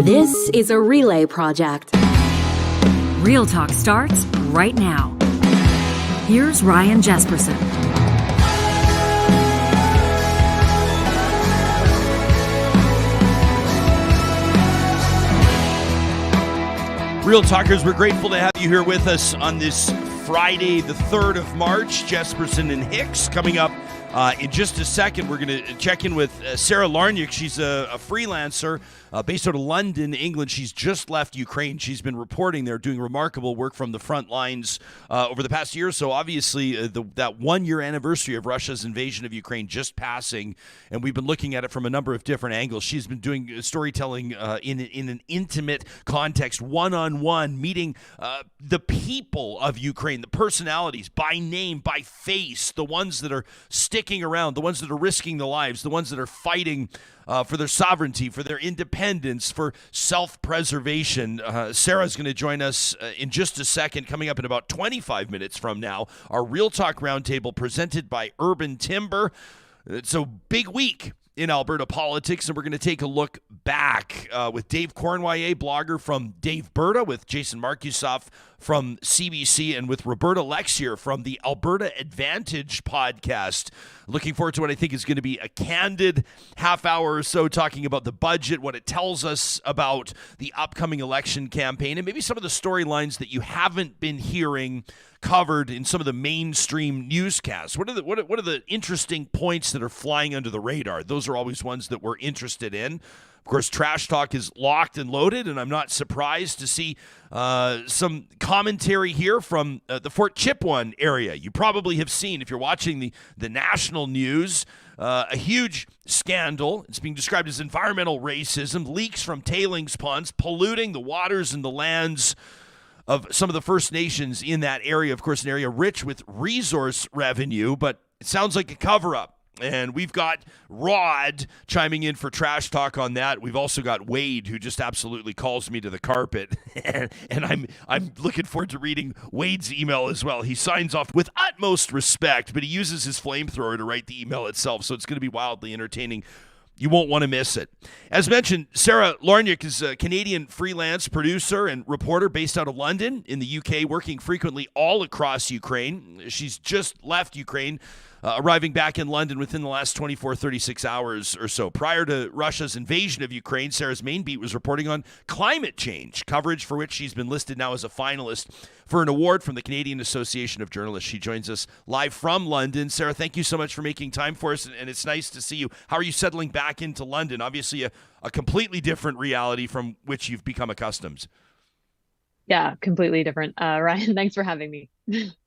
This is a relay project. Real Talk starts right now. Here's Ryan Jesperson. Real Talkers, we're grateful to have you here with us on this Friday, the 3rd of March. Jesperson and Hicks coming up in just a second. We're going to check in with Sarah Lawrynuik. She's a freelancer based out of London, England. She's just left Ukraine. She's been reporting there, doing remarkable work from the front lines over the past year or so. Obviously, that 1-year anniversary of Russia's invasion of Ukraine just passing, and we've been looking at it from a number of different angles. She's been doing storytelling in an intimate context, one-on-one, meeting the people of Ukraine, the personalities, by name, by face, the ones that are sticking around, the ones that are risking their lives, the ones that are fighting for their sovereignty, for their independence, for self-preservation. Sarah's going to join us in just a second, coming up in about 25 minutes from now. Our Real Talk Roundtable presented by Urban Timber. It's a big week in Alberta politics, and we're going to take a look back with Dave Cournoyer, blogger from Daveberta, with Jason Markusoff from CBC, and with Roberta Lexier from the Alberta Advantage podcast. Looking forward to what I think is going to be a candid half hour or so, talking about the budget, what it tells us about the upcoming election campaign, and maybe some of the storylines that you haven't been hearing covered in some of the mainstream newscasts. What are the interesting points that are flying under the radar? Those are always ones that we're interested in. Of course, Trash Talk is locked and loaded, and I'm not surprised to see some commentary here from the Fort Chipewyan area. You probably have seen, if you're watching the national news, a huge scandal. It's being described as environmental racism, leaks from tailings ponds, polluting the waters and the lands of some of the First Nations in that area. Of course, an area rich with resource revenue, but it sounds like a cover-up. And we've got Rod chiming in for Trash Talk on that. We've also got Wade, who just absolutely calls me to the carpet. and I'm looking forward to reading Wade's email as well. He signs off with utmost respect, but he uses his flamethrower to write the email itself, so it's going to be wildly entertaining. You won't want to miss it. As mentioned, Sarah Lawrynuik is a Canadian freelance producer and reporter based out of London in the UK, working frequently all across Ukraine. She's just left Ukraine, arriving back in London within the last 36 hours or so. Prior to Russia's invasion of Ukraine, Sarah's main beat was reporting on climate change, coverage for which she's been listed now as a finalist for an award from the Canadian Association of Journalists. She joins us live from London. Sarah, thank you so much for making time for us, and it's nice to see you. How are you settling back into London? Obviously, a completely different reality from which you've become accustomed. Yeah, completely different. Ryan, thanks for having me.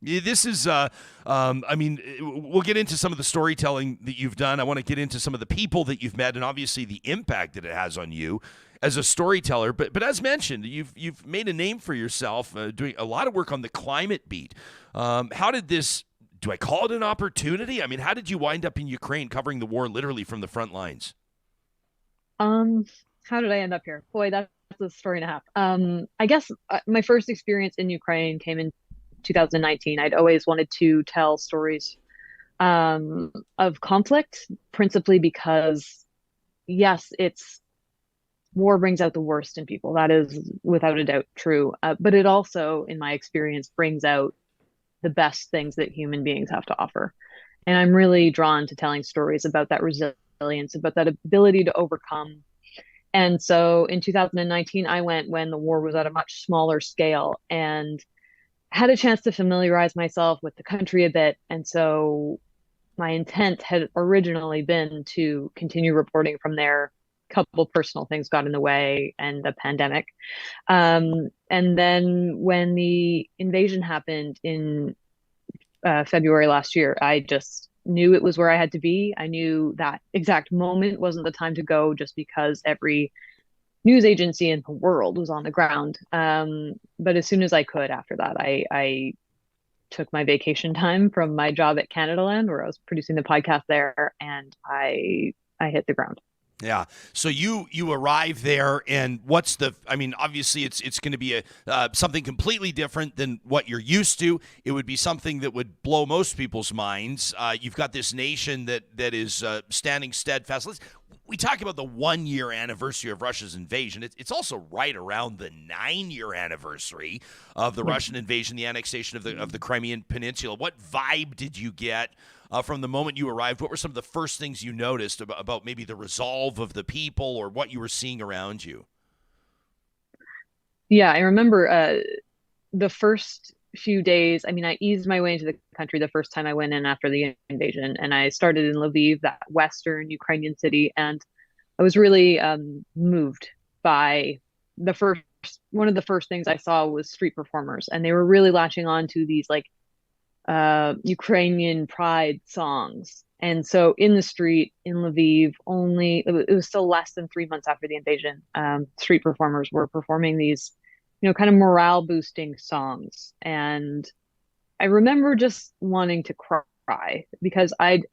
This is, we'll get into some of the storytelling that you've done. I want to get into some of the people that you've met and obviously the impact that it has on you as a storyteller. But as mentioned, you've made a name for yourself doing a lot of work on the climate beat. How did this, do I call it an opportunity? I mean, how did you wind up in Ukraine covering the war literally from the front lines? How did I end up here? Boy, that's a story and a half. I guess my first experience in Ukraine came in 2019. I'd always wanted to tell stories of conflict, principally because, yes, war brings out the worst in people. That is without a doubt true. But it also, in my experience, brings out the best things that human beings have to offer. And I'm really drawn to telling stories about that resilience, about that ability to overcome. And so in 2019, I went when the war was at a much smaller scale and had a chance to familiarize myself with the country a bit. And so my intent had originally been to continue reporting from there. A couple personal things got in the way and the pandemic. And then when the invasion happened in February last year, I just knew it was where I had to be. I knew that exact moment wasn't the time to go just because every news agency in the world was on the ground. But as soon as I could after that, I took my vacation time from my job at Canada Land, where I was producing the podcast there, and I hit the ground. Yeah. So you arrive there, and obviously it's going to be something completely different than what you're used to. It would be something that would blow most people's minds. You've got this nation that is standing steadfast. we talk about the 1-year anniversary of Russia's invasion. It's also right around the 9-year anniversary of the Russian invasion, the annexation of the Crimean Peninsula. What vibe did you get from the moment you arrived? What were some of the first things you noticed about maybe the resolve of the people or what you were seeing around you? Yeah, I remember the first few days. I mean, I eased my way into the country the first time I went in after the invasion, and I started in Lviv, that western Ukrainian city, and I was really moved by one of the first things I saw was street performers, and they were really latching on to these like Ukrainian pride songs. And so in the street in Lviv, it was still less than 3 months after the invasion, street performers were performing these, kind of morale boosting songs. And I remember just wanting to cry because I'd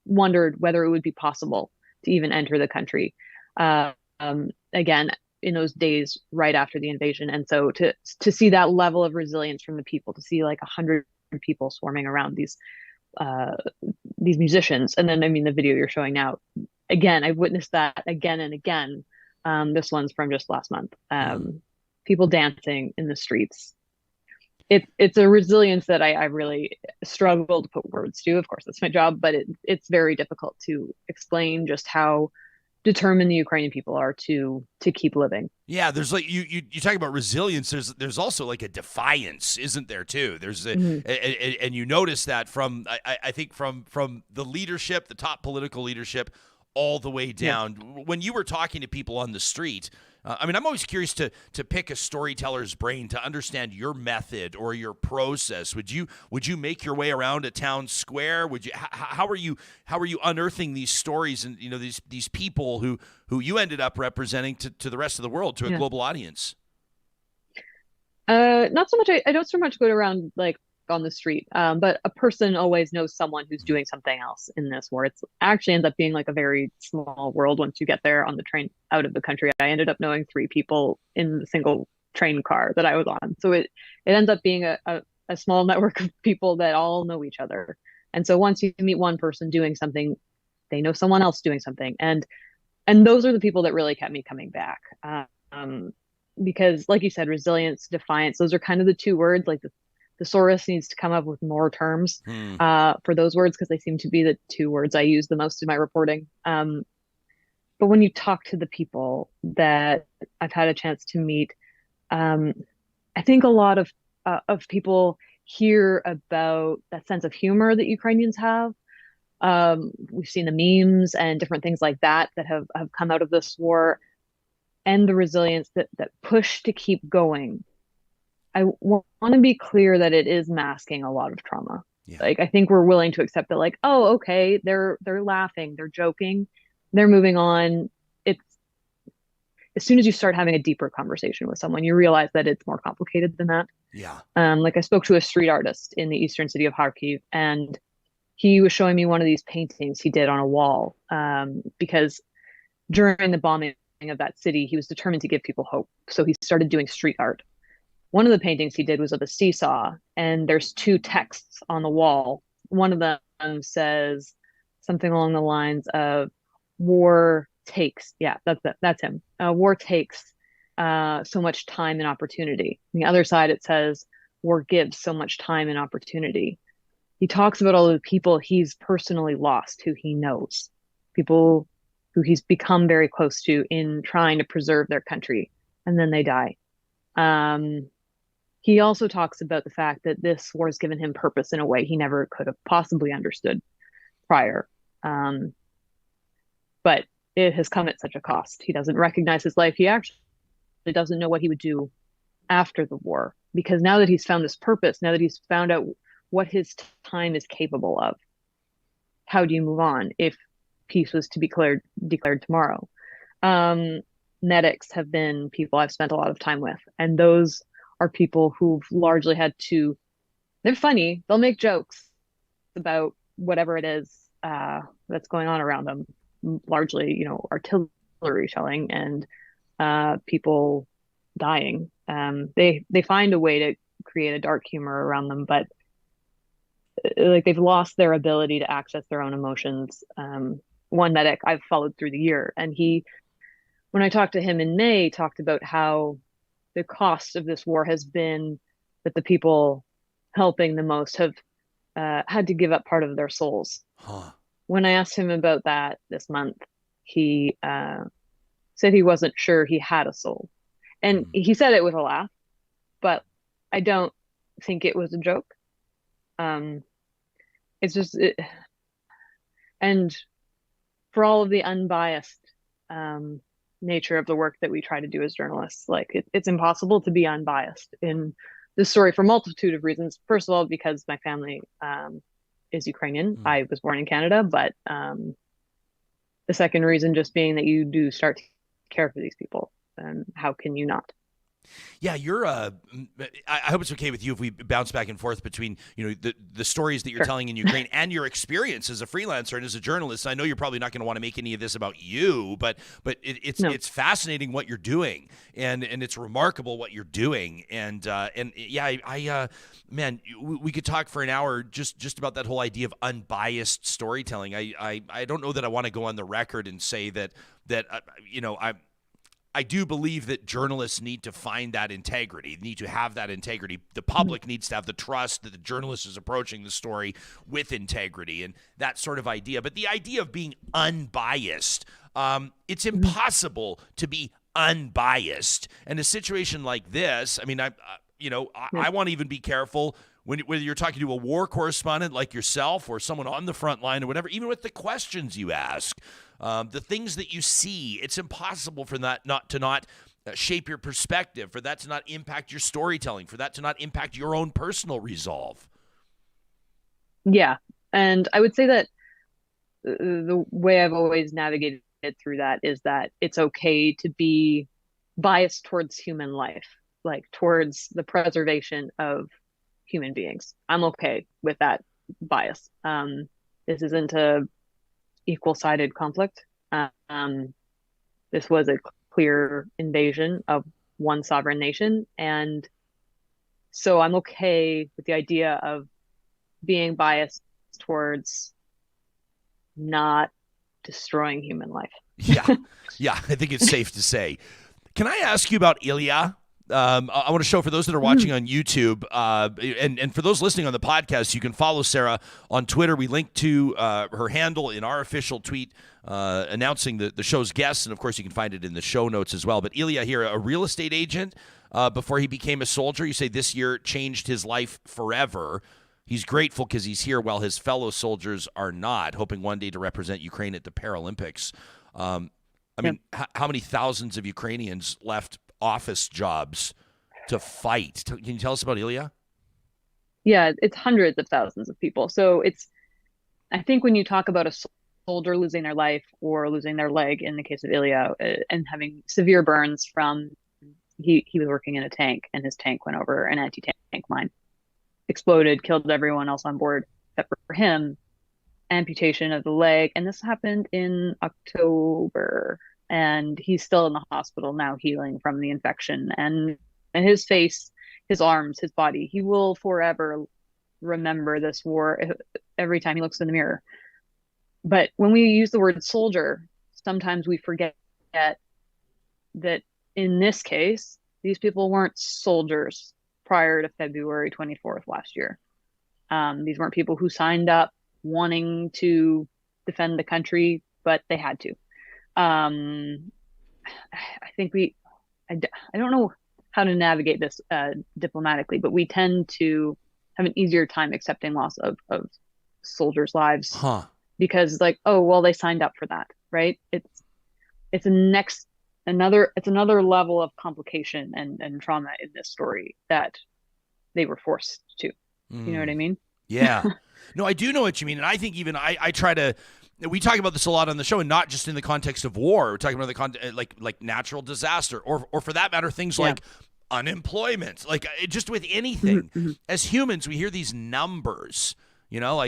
wondered whether it would be possible to even enter the country again in those days right after the invasion. And so to see that level of resilience from the people, to see like 100 people swarming around these musicians, and then the video you're showing now, again, I've witnessed that again and again. This one's from just last month. People dancing in the streets. It's a resilience that I really struggle to put words to. Of course, that's my job, but it's very difficult to explain just how determined the Ukrainian people are to keep living. Yeah, there's like you talk about resilience. There's also like a defiance, isn't there too? There's and you notice that from I think from the leadership, the top political leadership, all the way down. Yeah. When you were talking to people on the street, I'm always curious to pick a storyteller's brain to understand your method or your process. Would you make your way around a town square? How are you unearthing these stories and these people who you ended up representing to the rest of the world, to a global audience? Not so much. I don't so much go around like on the street, but a person always knows someone who's doing something else in this war. It actually ends up being like a very small world once you get there on the train out of the country. I ended up knowing 3 people in the single train car that I was on. So it ends up being a small network of people that all know each other. And so once you meet one person doing something, they know someone else doing something. And those are the people that really kept me coming back. Because like you said, resilience, defiance, those are kind of the 2 words. Like the thesaurus needs to come up with more terms for those words, because they seem to be the 2 words I use the most in my reporting. But when you talk to the people that I've had a chance to meet, I think a lot of people hear about that sense of humor that Ukrainians have. We've seen the memes and different things like that have come out of this war, and the resilience that push to keep going. I want to be clear that it is masking a lot of trauma. Yeah. Like, I think we're willing to accept that, like, oh, okay, they're laughing, they're joking, they're moving on. It's as soon as you start having a deeper conversation with someone, you realize that it's more complicated than that. Yeah. Like, I spoke to a street artist in the eastern city of Kharkiv, and he was showing me one of these paintings he did on a wall, because during the bombing of that city, he was determined to give people hope. So he started doing street art. One of the paintings he did was of a seesaw, and there's 2 texts on the wall. One of them says something along the lines of "War takes." Yeah, that's him. War takes so much time and opportunity. On the other side, it says war gives so much time and opportunity. He talks about all the people he's personally lost, who he knows, people who he's become very close to in trying to preserve their country, and then they die. He also talks about the fact that this war has given him purpose in a way he never could have possibly understood prior. But it has come at such a cost. He doesn't recognize his life. He actually doesn't know what he would do after the war, because now that he's found this purpose, now that he's found out what his time is capable of, how do you move on if peace was to be declared tomorrow? Medics have been people I've spent a lot of time with, and those are people who've largely had to, they're funny, they'll make jokes about whatever it is that's going on around them, largely, artillery shelling and people dying. They find a way to create a dark humor around them, but like, they've lost their ability to access their own emotions. one medic I've followed through the year. And when I talked to him in May, talked about how the cost of this war has been that the people helping the most have had to give up part of their souls. Huh. When I asked him about that this month, he said he wasn't sure he had a soul. And he said it with a laugh, but I don't think it was a joke. It's just, and for all of the unbiased nature of the work that we try to do as journalists, like it's impossible to be unbiased in this story for a multitude of reasons. First of all, because my family is Ukrainian. I was born in Canada, but the second reason just being that you do start to care for these people, and how can you not? Yeah, you're. I hope it's okay with you if we bounce back and forth between the stories that you're telling in Ukraine and your experience as a freelancer and as a journalist. I know you're probably not going to want to make any of this about you, but it's fascinating what you're doing, and it's remarkable what you're doing, and yeah, man, we could talk for an hour just about that whole idea of unbiased storytelling. I don't know that I want to go on the record and say that I do believe that journalists need to find that integrity, need to have that integrity. The public needs to have the trust that the journalist is approaching the story with integrity and that sort of idea. But the idea of being unbiased, it's impossible to be unbiased. And a situation like this, I mean, I want to even be careful whether you're talking to a war correspondent like yourself or someone on the front line or whatever, even with the questions you ask. The things that you see, it's impossible for that not shape your perspective, for that to not impact your storytelling, for that to not impact your own personal resolve. Yeah. And I would say that the way I've always navigated through that is that it's okay to be biased towards human life, like towards the preservation of human beings. I'm okay with that bias. This isn't a equal-sided conflict. This was a clear invasion of one sovereign nation, and so I'm okay with the idea of being biased towards not destroying human life. Yeah, I think it's safe to say. Can I ask you about Ilya? I want to show for those that are watching on YouTube, and for those listening on the podcast, you can follow Sarah on Twitter. We link to her handle in our official tweet announcing the show's guests, and of course you can find it in the show notes as well. But Ilya here, a real estate agent before he became a soldier. You say this year changed his life forever. He's grateful because he's here while his fellow soldiers are not, hoping one day to represent Ukraine at the Paralympics. I mean, how many thousands of Ukrainians left office jobs to fight? Can you tell us about Ilya? Yeah, it's hundreds of thousands of people. So I think when you talk about a soldier losing their life or losing their leg, in the case of Ilya, and having severe burns from, he was working in a tank and his tank went over an anti-tank mine, exploded, killed everyone else on board except for him, amputation of the leg. And this happened in October. And he's still in the hospital now, healing from the infection. And his face, his arms, his body, he will forever remember this war every time he looks in the mirror. But when we use the word soldier, sometimes we forget that in this case, these people weren't soldiers prior to February 24th last year. These weren't people who signed up wanting to defend the country, but they had to. I think I don't know how to navigate this diplomatically, but we tend to have an easier time accepting loss of soldiers' lives because, like, oh well, they signed up for that, right? It's another level of complication and trauma in this story that they were forced to. You know what I mean? Yeah. No, I do know what you mean, and I think even I try to. We talk about this a lot on the show, and not just in the context of war. We're talking about the like natural disaster, or for that matter, things like unemployment, like just with anything. As humans, we hear these numbers, how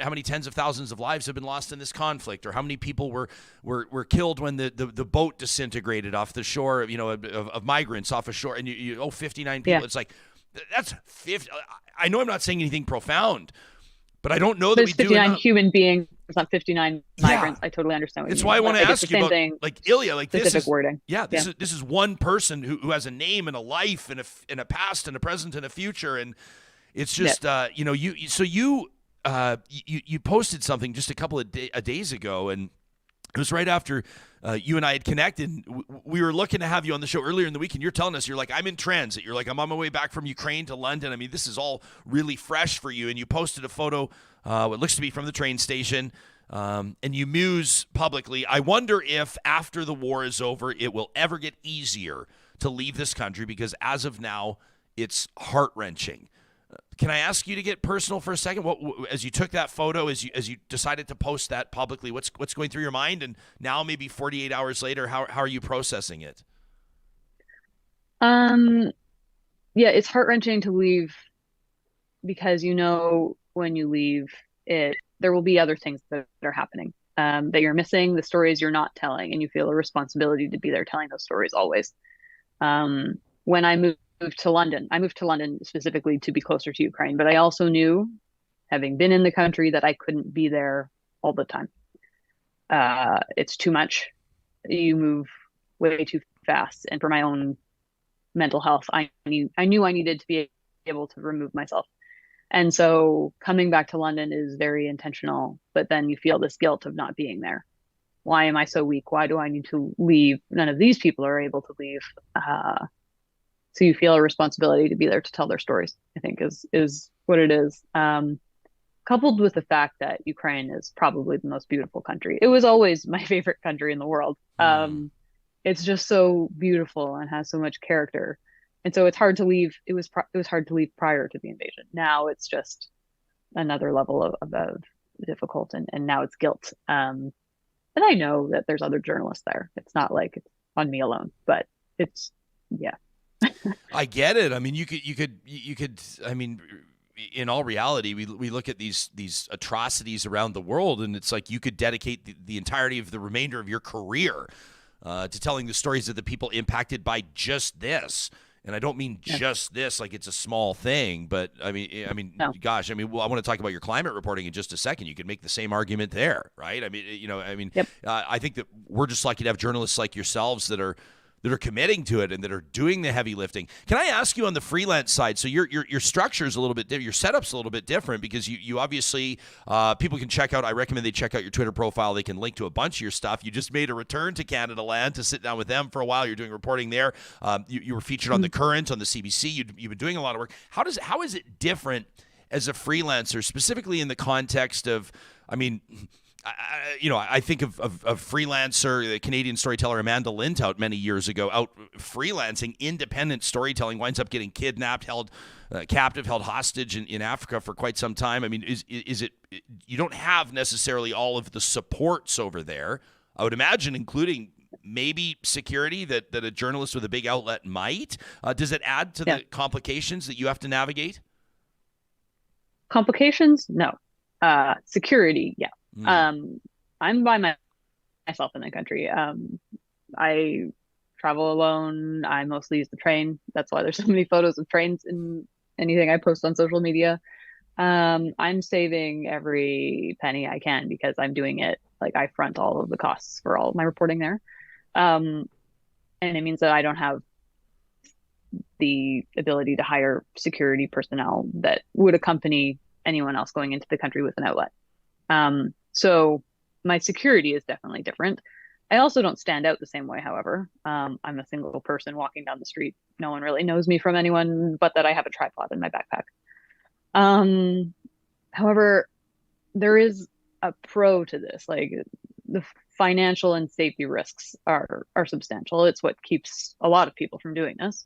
many tens of thousands of lives have been lost in this conflict, or how many people were killed when the boat disintegrated off the shore, of migrants off a shore, and 59 people. It's like that's 50. I know I'm not saying anything profound. But I don't know that we do 59 human beings not 59 migrants. I totally understand what That's you mean. why I want to Like, ask you about, thing, like, Ilya, like specific this is wording. This is one person who has a name and a life and a past and a present and a future, and it's just you posted something just a couple of days ago, and it was right after you and I had connected. We were looking to have you on the show earlier in the week, and you're telling us, you're like, I'm in transit. You're like, I'm on my way back from Ukraine to London. I mean, this is all really fresh for you. And you posted a photo, what looks to be from the train station, and you muse publicly. I wonder if after the war is over, it will ever get easier to leave this country, because as of now, it's heart-wrenching. Can I ask you to get personal for a second? What, as you took that photo, as you decided to post that publicly, what's going through your mind? And now, maybe 48 hours later, how are you processing it? Yeah, it's heart-wrenching to leave, because when you leave, there will be other things that are happening, that you're missing, the stories you're not telling, and you feel a responsibility to be there telling those stories always. When I moved to London, I moved to London specifically to be closer to Ukraine, but I also knew, having been in the country, that I couldn't be there all the time. It's too much. You move way too fast. And for my own mental health, I knew I needed to be able to remove myself. And so coming back to London is very intentional, but then you feel this guilt of not being there. Why am I so weak? Why do I need to leave? None of these people are able to leave. So you feel a responsibility to be there to tell their stories, I think is what it is. Coupled with the fact that Ukraine is probably the most beautiful country. It was always my favorite country in the world. It's just so beautiful and has so much character. And so it's hard to leave. It was hard to leave prior to the invasion. Now it's just another level of difficult, and now it's guilt. And I know that there's other journalists there. It's not like it's on me alone, but it's, yeah. I get it. I mean, you could. I mean, in all reality, we look at these atrocities around the world, and it's like you could dedicate the entirety of the remainder of your career to telling the stories of the people impacted by just this. And I don't mean just this, like it's a small thing, but I mean, No. gosh, I mean, well, I want to talk about your climate reporting in just a second. You could make the same argument there, right? I mean, Yep. I think that we're just lucky to have journalists like yourselves that are committing to it and that are doing the heavy lifting. Can I ask you on the freelance side? So your structure is a little bit different. Your setup's a little bit different, because you obviously, people can check out, I recommend they check out your Twitter profile. They can link to a bunch of your stuff. You just made a return to Canada Land to sit down with them for a while. You're doing reporting there. You were featured on The Current on the CBC. You've been doing a lot of work. How is it different as a freelancer, specifically in the context of, I mean, I think of freelancer, the Canadian storyteller Amanda Lintout many years ago, out freelancing independent storytelling, winds up getting kidnapped, held captive, held hostage in Africa for quite some time. I mean, is it, you don't have necessarily all of the supports over there, I would imagine, including maybe security that a journalist with a big outlet might. Does it add to the complications that you have to navigate? Complications? No. Security, yeah. I'm by myself in the country. I travel alone. I mostly use the train. That's why there's so many photos of trains in anything I post on social media. I'm saving every penny I can, because I'm doing it, like, I front all of the costs for all of my reporting there. And it means that I don't have the ability to hire security personnel that would accompany anyone else going into the country with an outlet. So my security is definitely different. I also don't stand out the same way, however. I'm a single person walking down the street. No one really knows me from anyone but that I have a tripod in my backpack. However, there is a pro to this. Like, the financial and safety risks are substantial. It's what keeps a lot of people from doing this.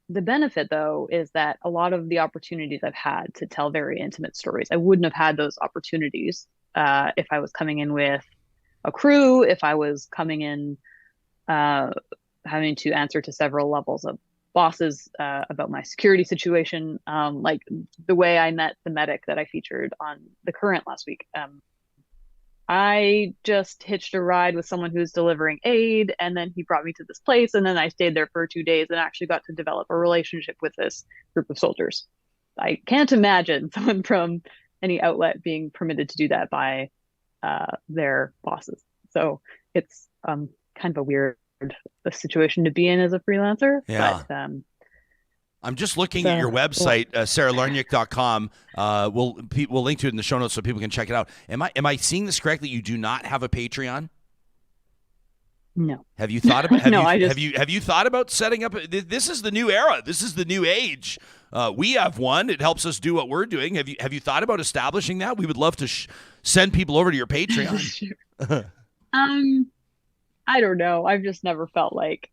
The benefit, though, is that a lot of the opportunities I've had to tell very intimate stories, I wouldn't have had those opportunities if I was coming in with a crew, if I was coming in having to answer to several levels of bosses about my security situation. Like the way I met the medic that I featured on The Current last week. I just hitched a ride with someone who's delivering aid, and then he brought me to this place, and then I stayed there for 2 days and actually got to develop a relationship with this group of soldiers. I can't imagine someone from any outlet being permitted to do that by their bosses. So it's kind of a weird situation to be in as a freelancer. Yeah. But I'm just looking at your website, saralawrynuik.com. We'll link to it in the show notes so people can check it out. Am I seeing this correctly? You do not have a Patreon? No. Have you thought about? have you thought about setting up? This is the new era. This is the new age. We have one. It helps us do what we're doing. Have you thought about establishing that? We would love to send people over to your Patreon. I don't know. I've just never felt like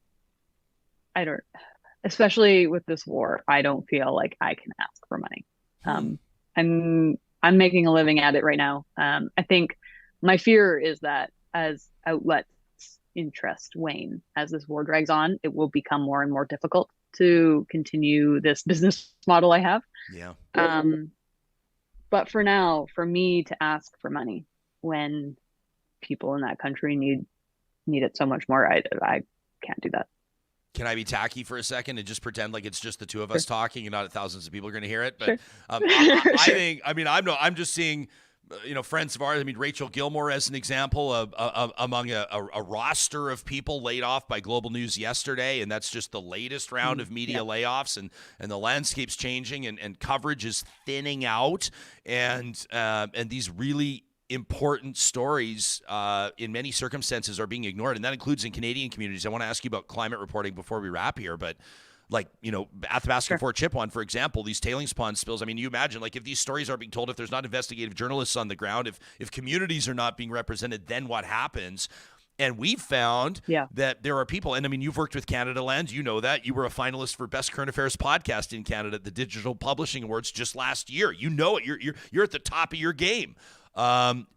especially with this war, I don't feel like I can ask for money. I'm making a living at it right now. I think my fear is that as outlets interest wane as this war drags on, it will become more and more difficult to continue this business model I have. Yeah. But for now, for me to ask for money when people in that country need it so much more, I can't do that. Can I be tacky for a second and just pretend like it's just the two of us talking and not thousands of people are going to hear it? But sure. I'm just seeing, friends of ours. I mean, Rachel Gilmore as an example among a roster of people laid off by Global News yesterday, and that's just the latest round of media layoffs, and the landscape's changing, and coverage is thinning out, and these really important stories in many circumstances are being ignored, and that includes in Canadian communities. I want to ask you about climate reporting before we wrap here, but Athabasca Fort Chipewyan, for example, these tailings pond spills. I mean, you imagine, like, if these stories are being told, if there's not investigative journalists on the ground, if communities are not being represented, then what happens? And we've found that there are people, and I mean, you've worked with Canada Land, you know that. You were a finalist for Best Current Affairs Podcast in Canada at the Digital Publishing Awards just last year. You know it. You're at the top of your game.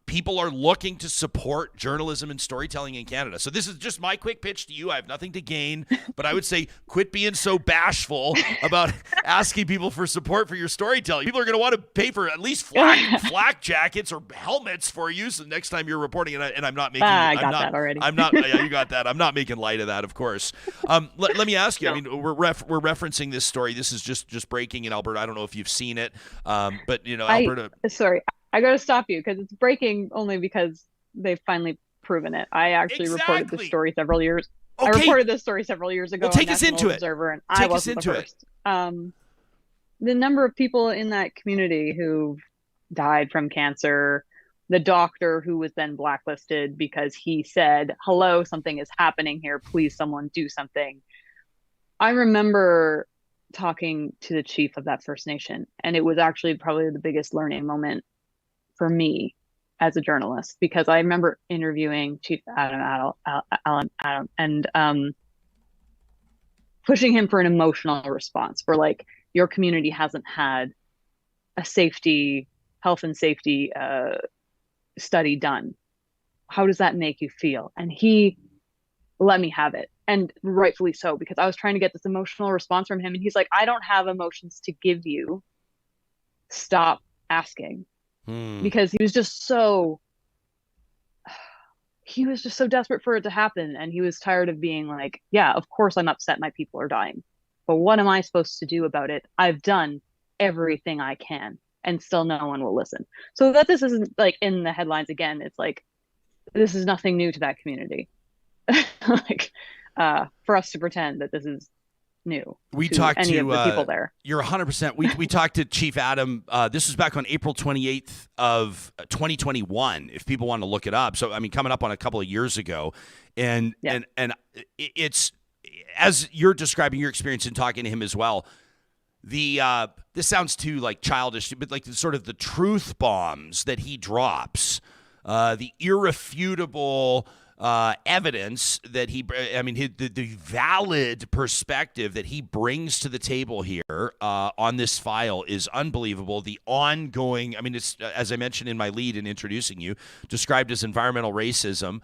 People are looking to support journalism and storytelling in Canada. So this is just my quick pitch to you. I have nothing to gain, but I would say quit being so bashful about asking people for support for your storytelling. People are going to want to pay for at least flak jackets or helmets for you. So next time you're reporting, and I'm not making. I got that already. I'm not. Yeah, you got that. I'm not making light of that, of course. Let me ask you. I mean, we're referencing this story. This is just breaking in Alberta. I don't know if you've seen it, but Alberta. Sorry. I got to stop you because it's breaking only because they've finally proven it. I actually reported this story several years. Okay. I reported this story several years ago. Well, take us into it. Observer, and I wasn't the first. The number of people in that community who died from cancer, the doctor who was then blacklisted because he said, "Hello, something is happening here. Please, someone do something." I remember talking to the chief of that First Nation, and it was actually probably the biggest learning moment for me as a journalist, because I remember interviewing Chief Adam and pushing him for an emotional response for, like, your community hasn't had a health and safety study done. How does that make you feel? And he let me have it, and rightfully so, because I was trying to get this emotional response from him, and he's like, I don't have emotions to give you. Stop asking. Because he was just so desperate for it to happen, and he was tired of being like, yeah, of course I'm upset my people are dying, but what am I supposed to do about it? I've done everything I can, and still no one will listen. So that this isn't like in the headlines again, it's like, this is nothing new to that community. Like, for us to pretend that this is new. We talked to of the people there. You're 100%. We talked to Chief Adam. This was back on April 28th of 2021. If people want to look it up, so I mean, coming up on a couple of years ago, and it's, as you're describing your experience and talking to him as well. This sounds too like childish, but like sort of the truth bombs that he drops, the irrefutable evidence that the valid perspective that he brings to the table here on this file is unbelievable. The ongoing, it's, as I mentioned in my lead in introducing you, described as environmental racism.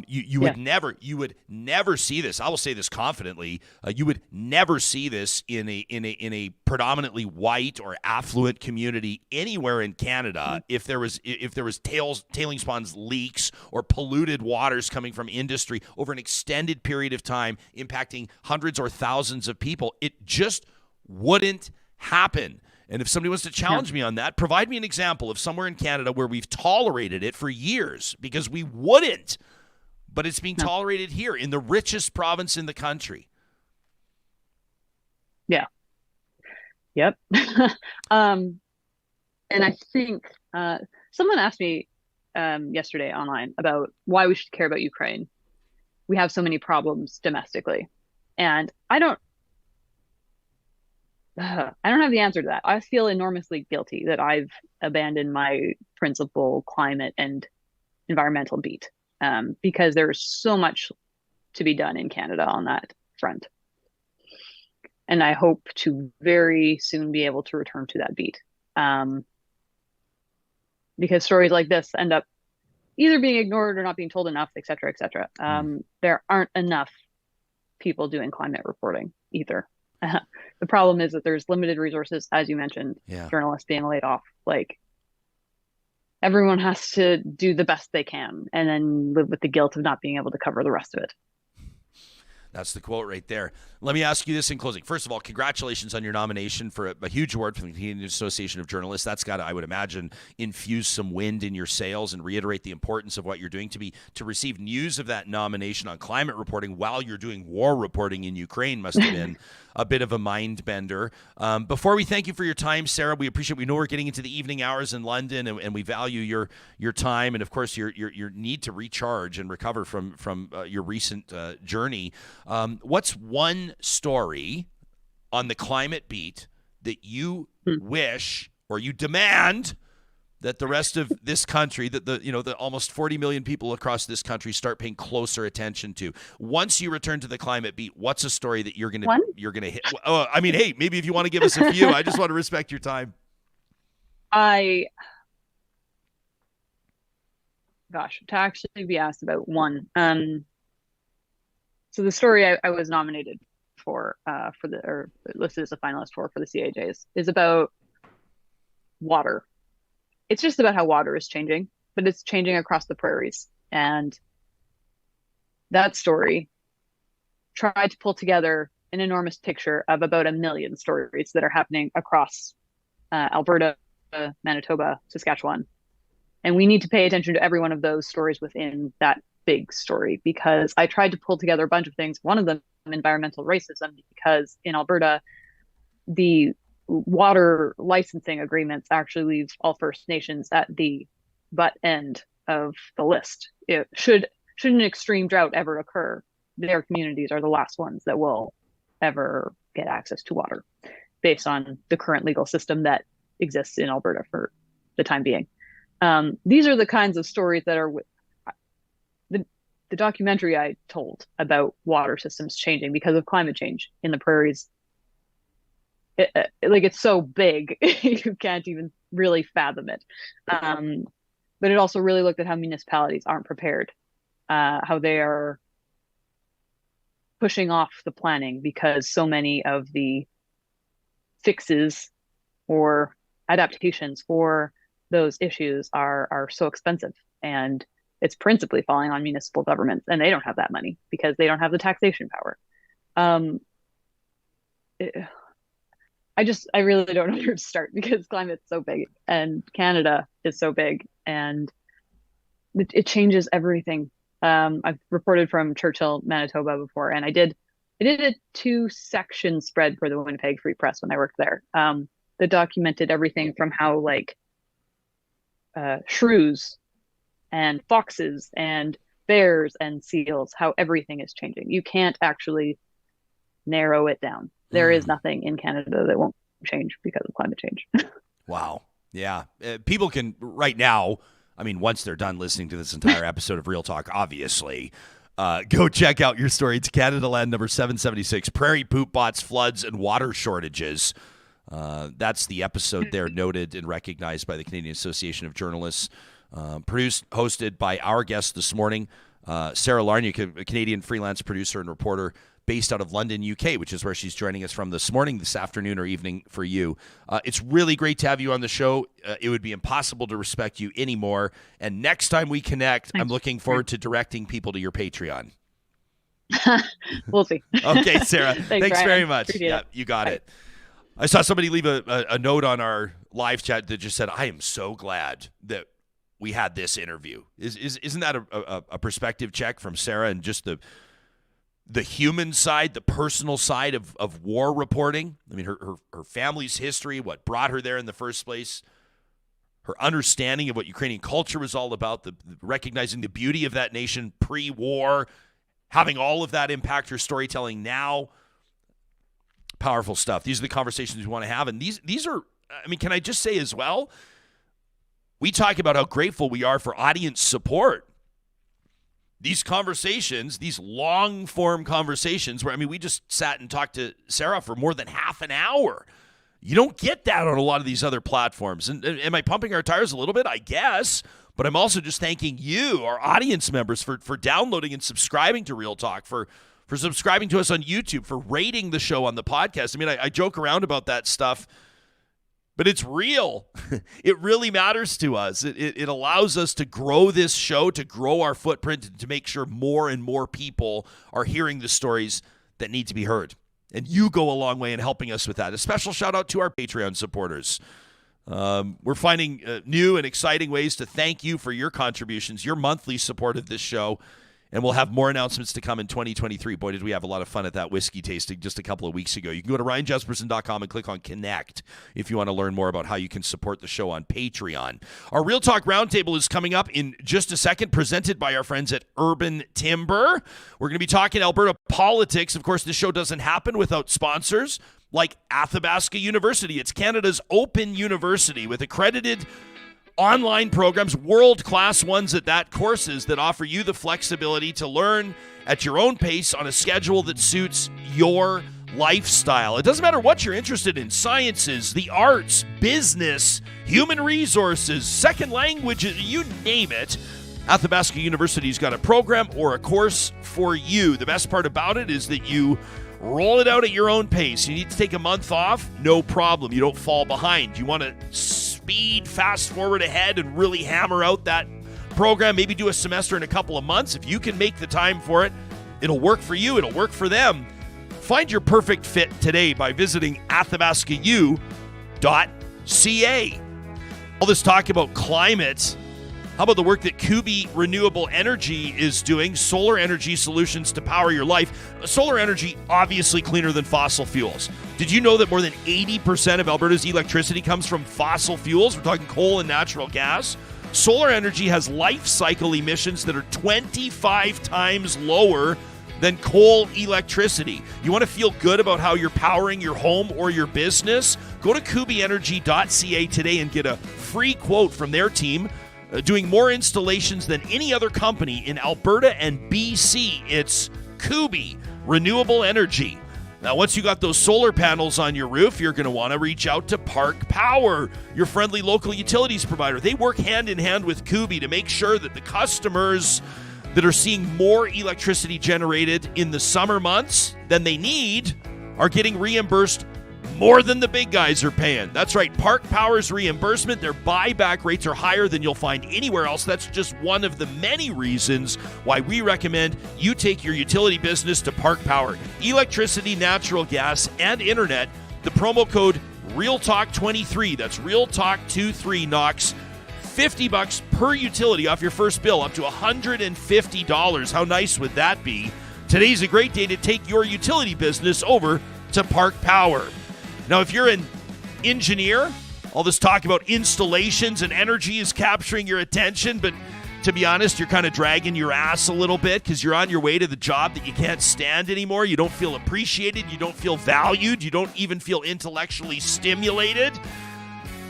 You would never see this. I will say this confidently. You would never see this in a predominantly white or affluent community anywhere in Canada. If there was tailings ponds leaks or polluted waters coming from industry over an extended period of time, impacting hundreds or thousands of people, it just wouldn't happen. And if somebody wants to challenge me on that, provide me an example of somewhere in Canada where we've tolerated it for years, because we wouldn't, but it's being tolerated here in the richest province in the country. Yeah. Yep. And I think someone asked me yesterday online about why we should care about Ukraine. We have so many problems domestically, and I don't have the answer to that. I feel enormously guilty that I've abandoned my principal climate and environmental beat, because there's so much to be done in Canada on that front. And I hope to very soon be able to return to that beat. Because stories like this end up either being ignored or not being told enough, et cetera, et cetera. There aren't enough people doing climate reporting either. The problem is that there's limited resources, as you mentioned, journalists being laid off. Like, everyone has to do the best they can and then live with the guilt of not being able to cover the rest of it. That's the quote right there. Let me ask you this in closing. First of all, congratulations on your nomination for a huge award from the Canadian Association of Journalists. That's got to, I would imagine, infuse some wind in your sails and reiterate the importance of what you're doing. To receive news of that nomination on climate reporting while you're doing war reporting in Ukraine must have been a bit of a mind bender. Before we thank you for your time, Sarah, we appreciate. We know we're getting into the evening hours in London, and we value your time and, of course, your need to recharge and recover from your recent journey. What's one story on the climate beat that you wish or you demand that the rest of this country, that the almost 40 million people across this country, start paying closer attention to? Once you return to the climate beat, what's a story that you're gonna hit? Oh, I mean, hey, maybe if you want to give us a few, I just want to respect your time. To actually be asked about one. So the story I was nominated for listed as a finalist for the CAJs is about water. It's just about how water is changing, but it's changing across the prairies. And that story tried to pull together an enormous picture of about 1 million stories that are happening across Alberta, Manitoba, Saskatchewan. And we need to pay attention to every one of those stories within that big story, because I tried to pull together a bunch of things. One of them, environmental racism, because in Alberta, the water licensing agreements actually leave all First Nations at the butt end of the list. Should an extreme drought ever occur, their communities are the last ones that will ever get access to water, based on the current legal system that exists in Alberta for the time being. These are the kinds of stories that are the documentary I told about water systems changing because of climate change in the prairies. It's so big, you can't even really fathom it. But it also really looked at how municipalities aren't prepared, how they are pushing off the planning because so many of the fixes or adaptations for those issues are so expensive, and it's principally falling on municipal governments, and they don't have that money because they don't have the taxation power. I really don't know where to start, because climate's so big and Canada is so big, and it changes everything. I've reported from Churchill, Manitoba before, and I did a 2-section spread for the Winnipeg Free Press when I worked there, that documented everything from how shrews and foxes and bears and seals, how everything is changing. You can't actually narrow it down. There is nothing in Canada that won't change because of climate change. Wow. Yeah. People can right now, I mean, once they're done listening to this entire episode of Real Talk, obviously, go check out your story. It's Canada Land number 776, Prairie Poop Bots, Floods, and Water Shortages. That's the episode there, noted and recognized by the Canadian Association of Journalists. Produced, hosted by our guest this morning, Sarah Lawrynuik, a Canadian freelance producer and reporter based out of London, UK, which is where she's joining us from this morning, this afternoon, or evening for you. It's really great to have you on the show. It would be impossible to respect you anymore. And next time we connect, I'm looking forward to directing people to your Patreon. We'll see. Okay, Sarah. Thanks Brian. very much. Appreciate it. You got Bye. it. I saw somebody leave a note on our live chat that just said, I am so glad that we had this interview. Isn't that a perspective check from Sarah and just the human side, the personal side of war reporting? I mean, her family's history, what brought her there in the first place, her understanding of what Ukrainian culture was all about, the recognizing the beauty of that nation pre-war, having all of that impact her storytelling now. Powerful stuff. These are the conversations we want to have. And these are, I mean, can I just say as well, we talk about how grateful we are for audience support. These conversations, these long-form conversations where, I mean, we just sat and talked to Sarah for more than half an hour. You don't get that on a lot of these other platforms. And am I pumping our tires a little bit? I guess. But I'm also just thanking you, our audience members, for downloading and subscribing to Real Talk, for subscribing to us on YouTube, for rating the show on the podcast. I mean, I joke around about that stuff, but it's real. It really matters to us. It allows us to grow this show, to grow our footprint, and to make sure more and more people are hearing the stories that need to be heard. And you go a long way in helping us with that. A special shout out to our Patreon supporters. We're finding new and exciting ways to thank you for your contributions, your monthly support of this show. And we'll have more announcements to come in 2023. Boy, did we have a lot of fun at that whiskey tasting just a couple of weeks ago. You can go to ryanjesperson.com and click on Connect if you want to learn more about how you can support the show on Patreon. Our Real Talk Roundtable is coming up in just a second, presented by our friends at Urban Timber. We're going to be talking Alberta politics. Of course, this show doesn't happen without sponsors like Athabasca University. It's Canada's open university with accredited online programs, world-class ones at that, courses that offer you the flexibility to learn at your own pace on a schedule that suits your lifestyle. It doesn't matter what you're interested in: sciences, the arts, business, human resources, second languages, you name it. Athabasca University's got a program or a course for you. The best part about it is that you roll it out at your own pace. You need to take a month off? No problem. You don't fall behind. You want to speed, fast forward ahead and really hammer out that program, maybe do a semester in a couple of months. If you can make the time for it, it'll work for you, it'll work for them. Find your perfect fit today by visiting athabascau.ca. All this talk about climate, how about the work that Kubi Renewable Energy is doing? Solar energy solutions to power your life. Solar energy, obviously cleaner than fossil fuels. Did you know that more than 80% of Alberta's electricity comes from fossil fuels? We're talking coal and natural gas. Solar energy has life cycle emissions that are 25 times lower than coal electricity. You want to feel good about how you're powering your home or your business? Go to kubienergy.ca today and get a free quote from their team. Doing more installations than any other company in Alberta and BC. It's Kubi Renewable Energy. Now, once you got those solar panels on your roof, you're going to want to reach out to Park Power, your friendly local utilities provider. They work hand in hand with Kubi to make sure that the customers that are seeing more electricity generated in the summer months than they need are getting reimbursed more than the big guys are paying. That's right, Park Power's reimbursement, their buyback rates are higher than you'll find anywhere else. That's just one of the many reasons why we recommend you take your utility business to Park Power. Electricity, natural gas, and internet. The promo code REALTALK23, that's REALTALK23, knocks $50 per utility off your first bill, up to $150. How nice would that be? Today's a great day to take your utility business over to Park Power. Now, if you're an engineer, all this talk about installations and energy is capturing your attention, but to be honest, you're kind of dragging your ass a little bit because you're on your way to the job that you can't stand anymore. You don't feel appreciated. You don't feel valued. You don't even feel intellectually stimulated.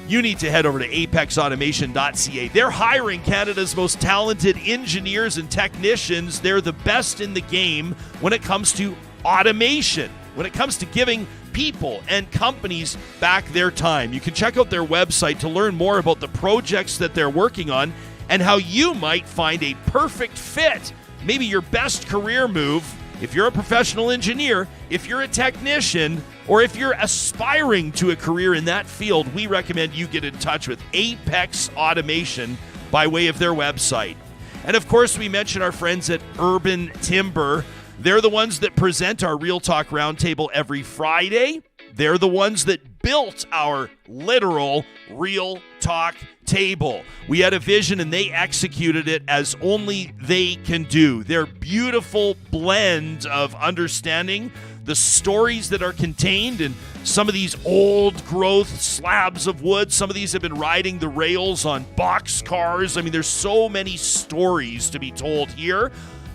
You need to head over to apexautomation.ca. They're hiring Canada's most talented engineers and technicians. They're the best in the game when it comes to automation, when it comes to giving people and companies back their time. You can check out their website to learn more about the projects that they're working on and how you might find a perfect fit. Maybe your best career move, if you're a professional engineer, if you're a technician, or if you're aspiring to a career in that field, we recommend you get in touch with Apex Automation by way of their website. And of course, we mention our friends at Urban Timber. They're the ones that present our Real Talk Roundtable every Friday. They're the ones that built our literal Real Talk table. We had a vision and they executed it as only they can do. Their beautiful blend of understanding the stories that are contained in some of these old growth slabs of wood. Some of these have been riding the rails on box cars. I mean, there's so many stories to be told here.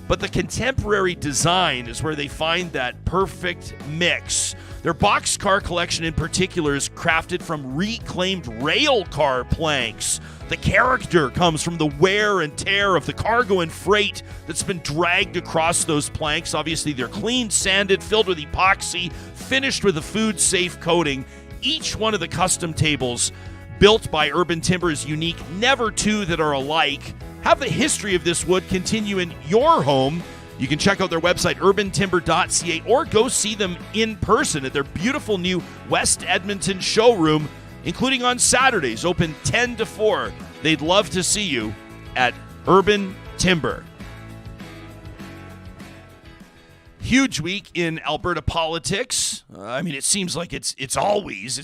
But the contemporary design is where they find that perfect mix. Their boxcar collection in particular is crafted from reclaimed rail car planks. The character comes from the wear and tear of the cargo and freight that's been dragged across those planks. Obviously, they're clean, sanded, filled with epoxy, finished with a food-safe coating. Each one of the custom tables built by Urban Timber is unique, never two that are alike. Have the history of this wood continue in your home. You can check out their website, urbantimber.ca, or go see them in person at their beautiful new West Edmonton showroom, including on Saturdays, open 10 to 4. They'd love to see you at Urban Timber. Huge week in Alberta politics. It seems like it's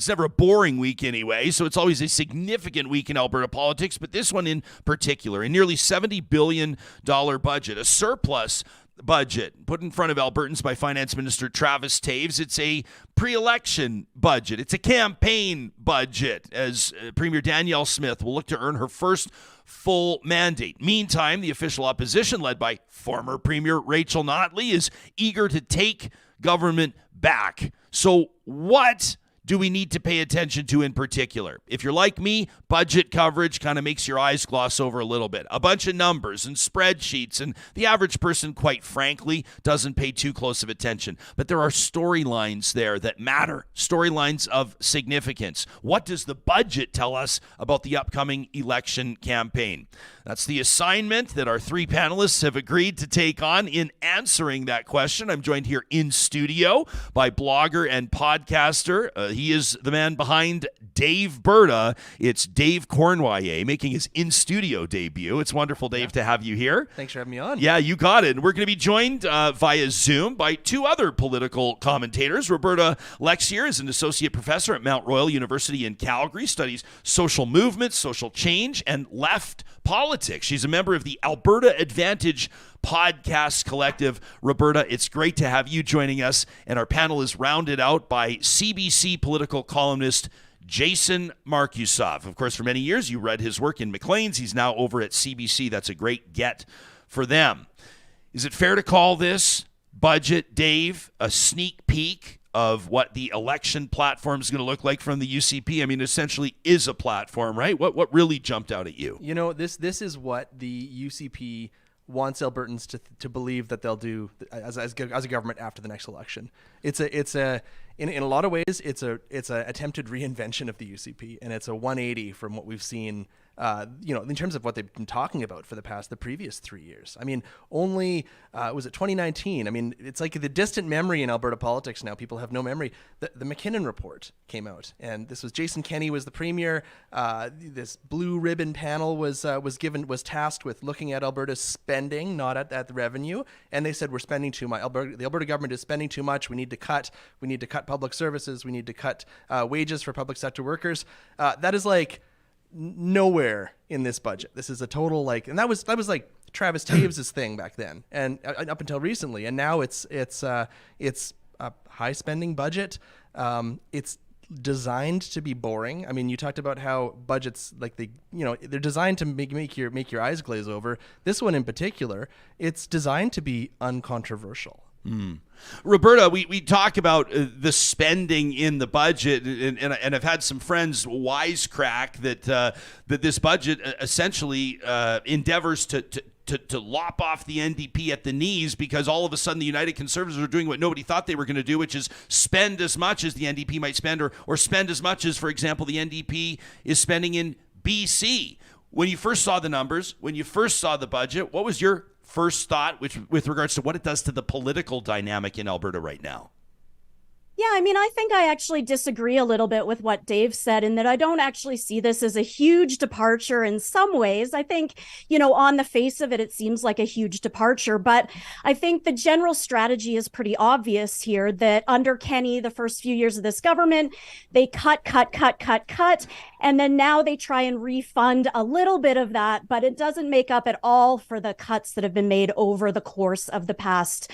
never a boring week anyway, so it's always a significant week in Alberta politics, but this one in particular, a nearly $70 billion budget, a surplus budget put in front of Albertans by Finance Minister Travis Taves. It's a pre-election budget. It's a campaign budget, as Premier Danielle Smith will look to earn her first full mandate. Meantime, the official opposition, led by former Premier Rachel Notley, is eager to take government back. So what do we need to pay attention to in particular? If you're like me, budget coverage kind of makes your eyes gloss over a little bit. A bunch of numbers and spreadsheets, and the average person, quite frankly, doesn't pay too close of attention. But there are storylines there that matter, storylines of significance. What does the budget tell us about the upcoming election campaign? That's the assignment that our three panelists have agreed to take on in answering that question. I'm joined here in studio by blogger and podcaster. He is the man behind Daveberta. It's Dave Cournoyer making his in-studio debut. It's wonderful, Dave, to have you here. Thanks for having me on. Yeah, you got it. And we're going to be joined via Zoom by two other political commentators. Roberta Lexier is an associate professor at Mount Royal University in Calgary, studies social movements, social change, and left politics. She's a member of the Alberta Advantage podcast collective. Roberta, it's great to have you joining us, and our panel is rounded out by CBC political columnist Jason Markusoff. Of course, for many years, you read his work in Maclean's. He's now over at CBC. That's a great get for them. Is it fair to call this budget, Dave, a sneak peek of what the election platform is going to look like from the UCP? I mean, essentially is a platform, right? What really jumped out at you? You know, this is what the UCP wants Albertans to believe that they'll do as a government after the next election. In a lot of ways, it's a attempted reinvention of the UCP, and it's a 180 from what we've seen. In terms of what they've been talking about for the previous 3 years. I mean, only, was it 2019? I mean, it's like the distant memory in Alberta politics now. People have no memory. The McKinnon report came out, and this was Jason Kenney was the premier. This blue ribbon panel was tasked with looking at Alberta's spending, not at the revenue. And they said, we're spending too much. The Alberta government is spending too much. We need to cut public services. We need to cut wages for public sector workers. That is like nowhere in this budget. This is a total and that was like Travis Taves' thing back then, and up until recently. And now it's a high spending budget. It's designed to be boring. I mean, you talked about how budgets they're designed to make your eyes glaze over. This one in particular, it's designed to be uncontroversial. Roberta, we talk about the spending in the budget, and I've had some friends wisecrack that this budget essentially endeavors to lop off the NDP at the knees, because all of a sudden the United Conservatives are doing what nobody thought they were going to do, which is spend as much as the NDP might spend, or spend as much as, for example, the NDP is spending in BC. When you first saw the numbers, when you first saw the budget, what was your first thought with regards to what it does to the political dynamic in Alberta right now? Yeah, I mean, I think I actually disagree a little bit with what Dave said in that I don't actually see this as a huge departure in some ways. I think, on the face of it, it seems like a huge departure, but I think the general strategy is pretty obvious here that under Kenney, the first few years of this government, they cut. And then now they try and refund a little bit of that, but it doesn't make up at all for the cuts that have been made over the course of the past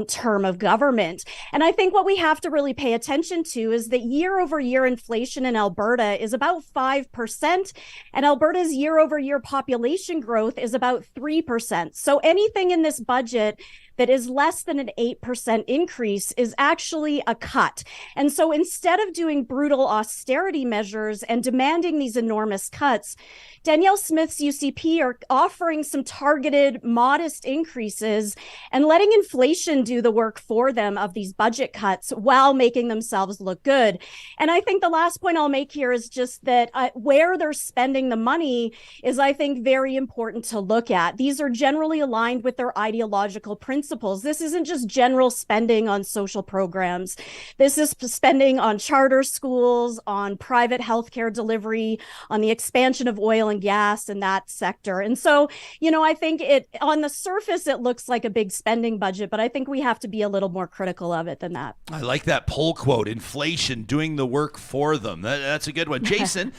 term of government. And I think what we have to really pay attention to is that year over year inflation in Alberta is about 5%, and Alberta's year over year population growth is about 3%. So anything in this budget that is less than an 8% increase is actually a cut. And so instead of doing brutal austerity measures and demanding these enormous cuts, Danielle Smith's UCP are offering some targeted, modest increases and letting inflation do the work for them of these budget cuts while making themselves look good. And I think the last point I'll make here is just that where they're spending the money is, I think, very important to look at. These are generally aligned with their ideological principles. This isn't just general spending on social programs. This is spending on charter schools, on private healthcare delivery, on the expansion of oil and gas in that sector. And so, I think on the surface, it looks like a big spending budget, but I think we have to be a little more critical of it than that. I like that poll quote, inflation doing the work for them. That's a good one. Jason,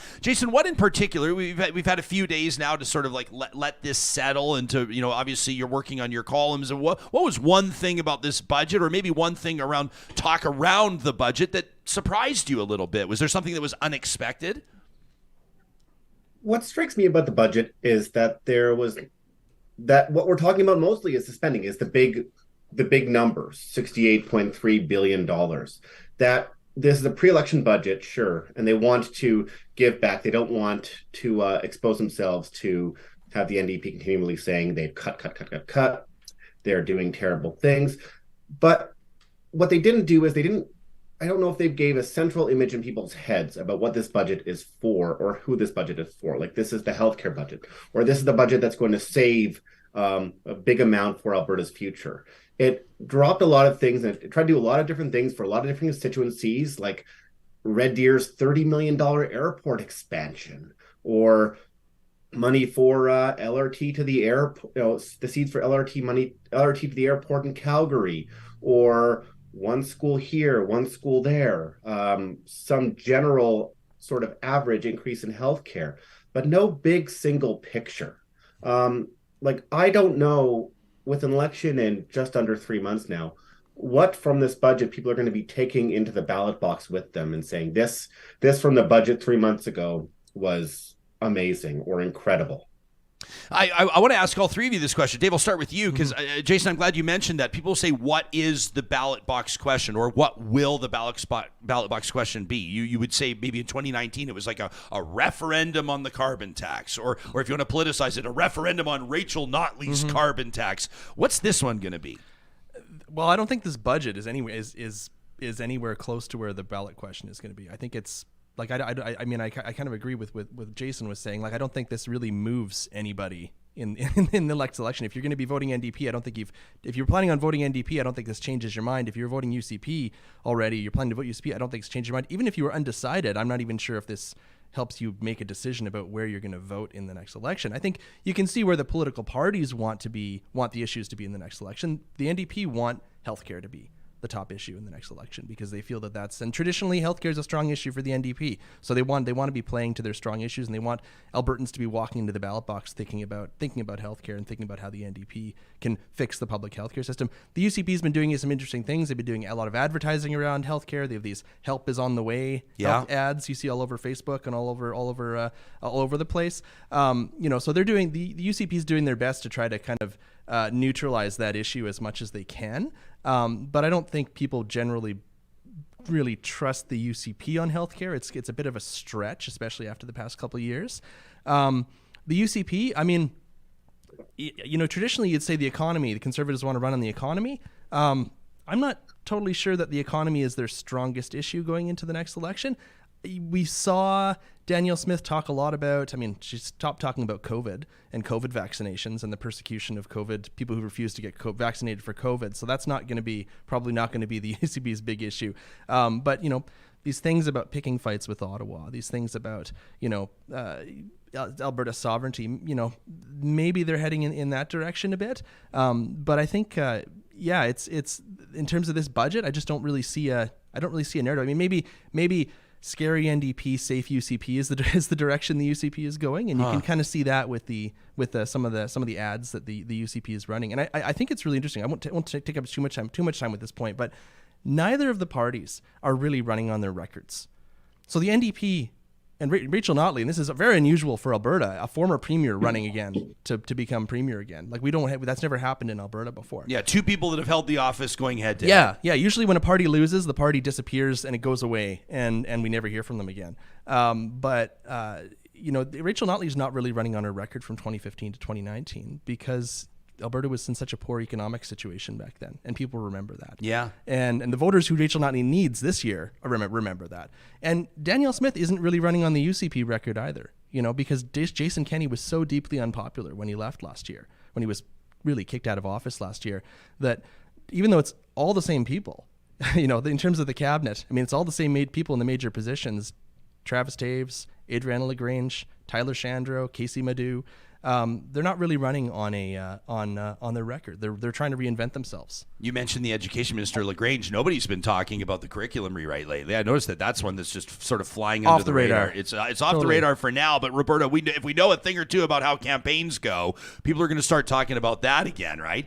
what in particular, we've had a few days now to sort of like let this settle into, obviously you're working on your columns. And what was one thing about this budget, or maybe one thing around the budget that surprised you a little bit? Was there something that was unexpected? What strikes me about the budget is that what we're talking about mostly is the spending, is the big numbers, $68.3 billion. That this is a pre-election budget, sure, and they want to give back. They don't want to expose themselves to have the NDP continually saying they've cut. They're doing terrible things. But what they didn't do is I don't know if they gave a central image in people's heads about what this budget is for or who this budget is for. Like, this is the healthcare budget, or this is the budget that's going to save a big amount for Alberta's future. It dropped a lot of things, and it tried to do a lot of different things for a lot of different constituencies, like Red Deer's $30 million airport expansion, or money for LRT to the airport, the seeds for LRT to the airport in Calgary, or one school here, one school there, some general sort of average increase in healthcare, but no big single picture. I don't know, with an election in just under 3 months now, what from this budget people are going to be taking into the ballot box with them and saying this from the budget 3 months ago was amazing or incredible. I want to ask all three of you this question. Dave, I'll start with you because, Jason, I'm glad you mentioned that. People say, what is the ballot box question, or what will the ballot box question be? You would say maybe in 2019 it was like a referendum on the carbon tax, or if you want to politicize it, a referendum on Rachel Notley's carbon tax. What's this one going to be? Well, I don't think this budget is anywhere close to where the ballot question is going to be. I think it's like I mean I kind of agree with Jason was saying. Like, I don't think this really moves anybody in the next election. If you're going to be voting NDP, I don't think if you're planning on voting NDP, I don't think this changes your mind. If you're voting UCP already, you're planning to vote UCP, I don't think it's changed your mind. Even if you were undecided, I'm not even sure if this helps you make a decision about where you're going to vote in the next election. I think you can see where the political parties want the issues to be in the next election. The NDP want healthcare to be the top issue in the next election because they feel and traditionally healthcare is a strong issue for the NDP. So they want to be playing to their strong issues, and they want Albertans to be walking into the ballot box thinking about healthcare and thinking about how the NDP can fix the public healthcare system. The UCP has been doing some interesting things. They've been doing a lot of advertising around healthcare. They have these "Help is on the way" health ads you see all over Facebook and all over the place. So they're doing the UCP is doing their best to try to kind of neutralize that issue as much as they can. But I don't think people generally really trust the UCP on healthcare. It's a bit of a stretch, especially after the past couple of years. The UCP, I mean, traditionally you'd say the economy, the Conservatives want to run on the economy. I'm not totally sure that the economy is their strongest issue going into the next election. we saw Danielle Smith talk a lot about, she stopped talking about COVID and COVID vaccinations and the persecution of COVID, people who refuse to get vaccinated for COVID. So that's probably not going to be the UCP's big issue. But, these things about picking fights with Ottawa, these things about, Alberta sovereignty, maybe they're heading in that direction a bit. But I think, it's in terms of this budget, I just don't really see a narrative. Maybe scary NDP, safe UCP is the direction the UCP is going, and you can kind of see that with some of the ads that the UCP is running. And I think it's really interesting. I won't take up too much time with this point, but neither of the parties are really running on their records. So the NDP and Rachel Notley, and this is very unusual for Alberta, a former premier running again to become premier again. Like that's never happened in Alberta before. Yeah, two people that have held the office going head to head. Yeah. Usually when a party loses, the party disappears and it goes away, and we never hear from them again. But Rachel Notley is not really running on her record from 2015 to 2019 because Alberta was in such a poor economic situation back then, and people remember that. Yeah. And the voters who Rachel Notley needs this year remember that. And Danielle Smith isn't really running on the UCP record either, because Jason Kenney was so deeply unpopular when he left last year, when he was really kicked out of office last year, that even though it's all the same people, in terms of the cabinet, it's all the same people in the major positions, Travis Taves, Adriana LaGrange, Tyler Shandro, Casey Madhu. They're not really running on their record. They're trying to reinvent themselves. You mentioned the education minister LaGrange. Nobody's been talking about the curriculum rewrite lately. I noticed that's one that's just sort of flying under the radar. It's off the radar for now. But Roberta, if we know a thing or two about how campaigns go, people are going to start talking about that again, right?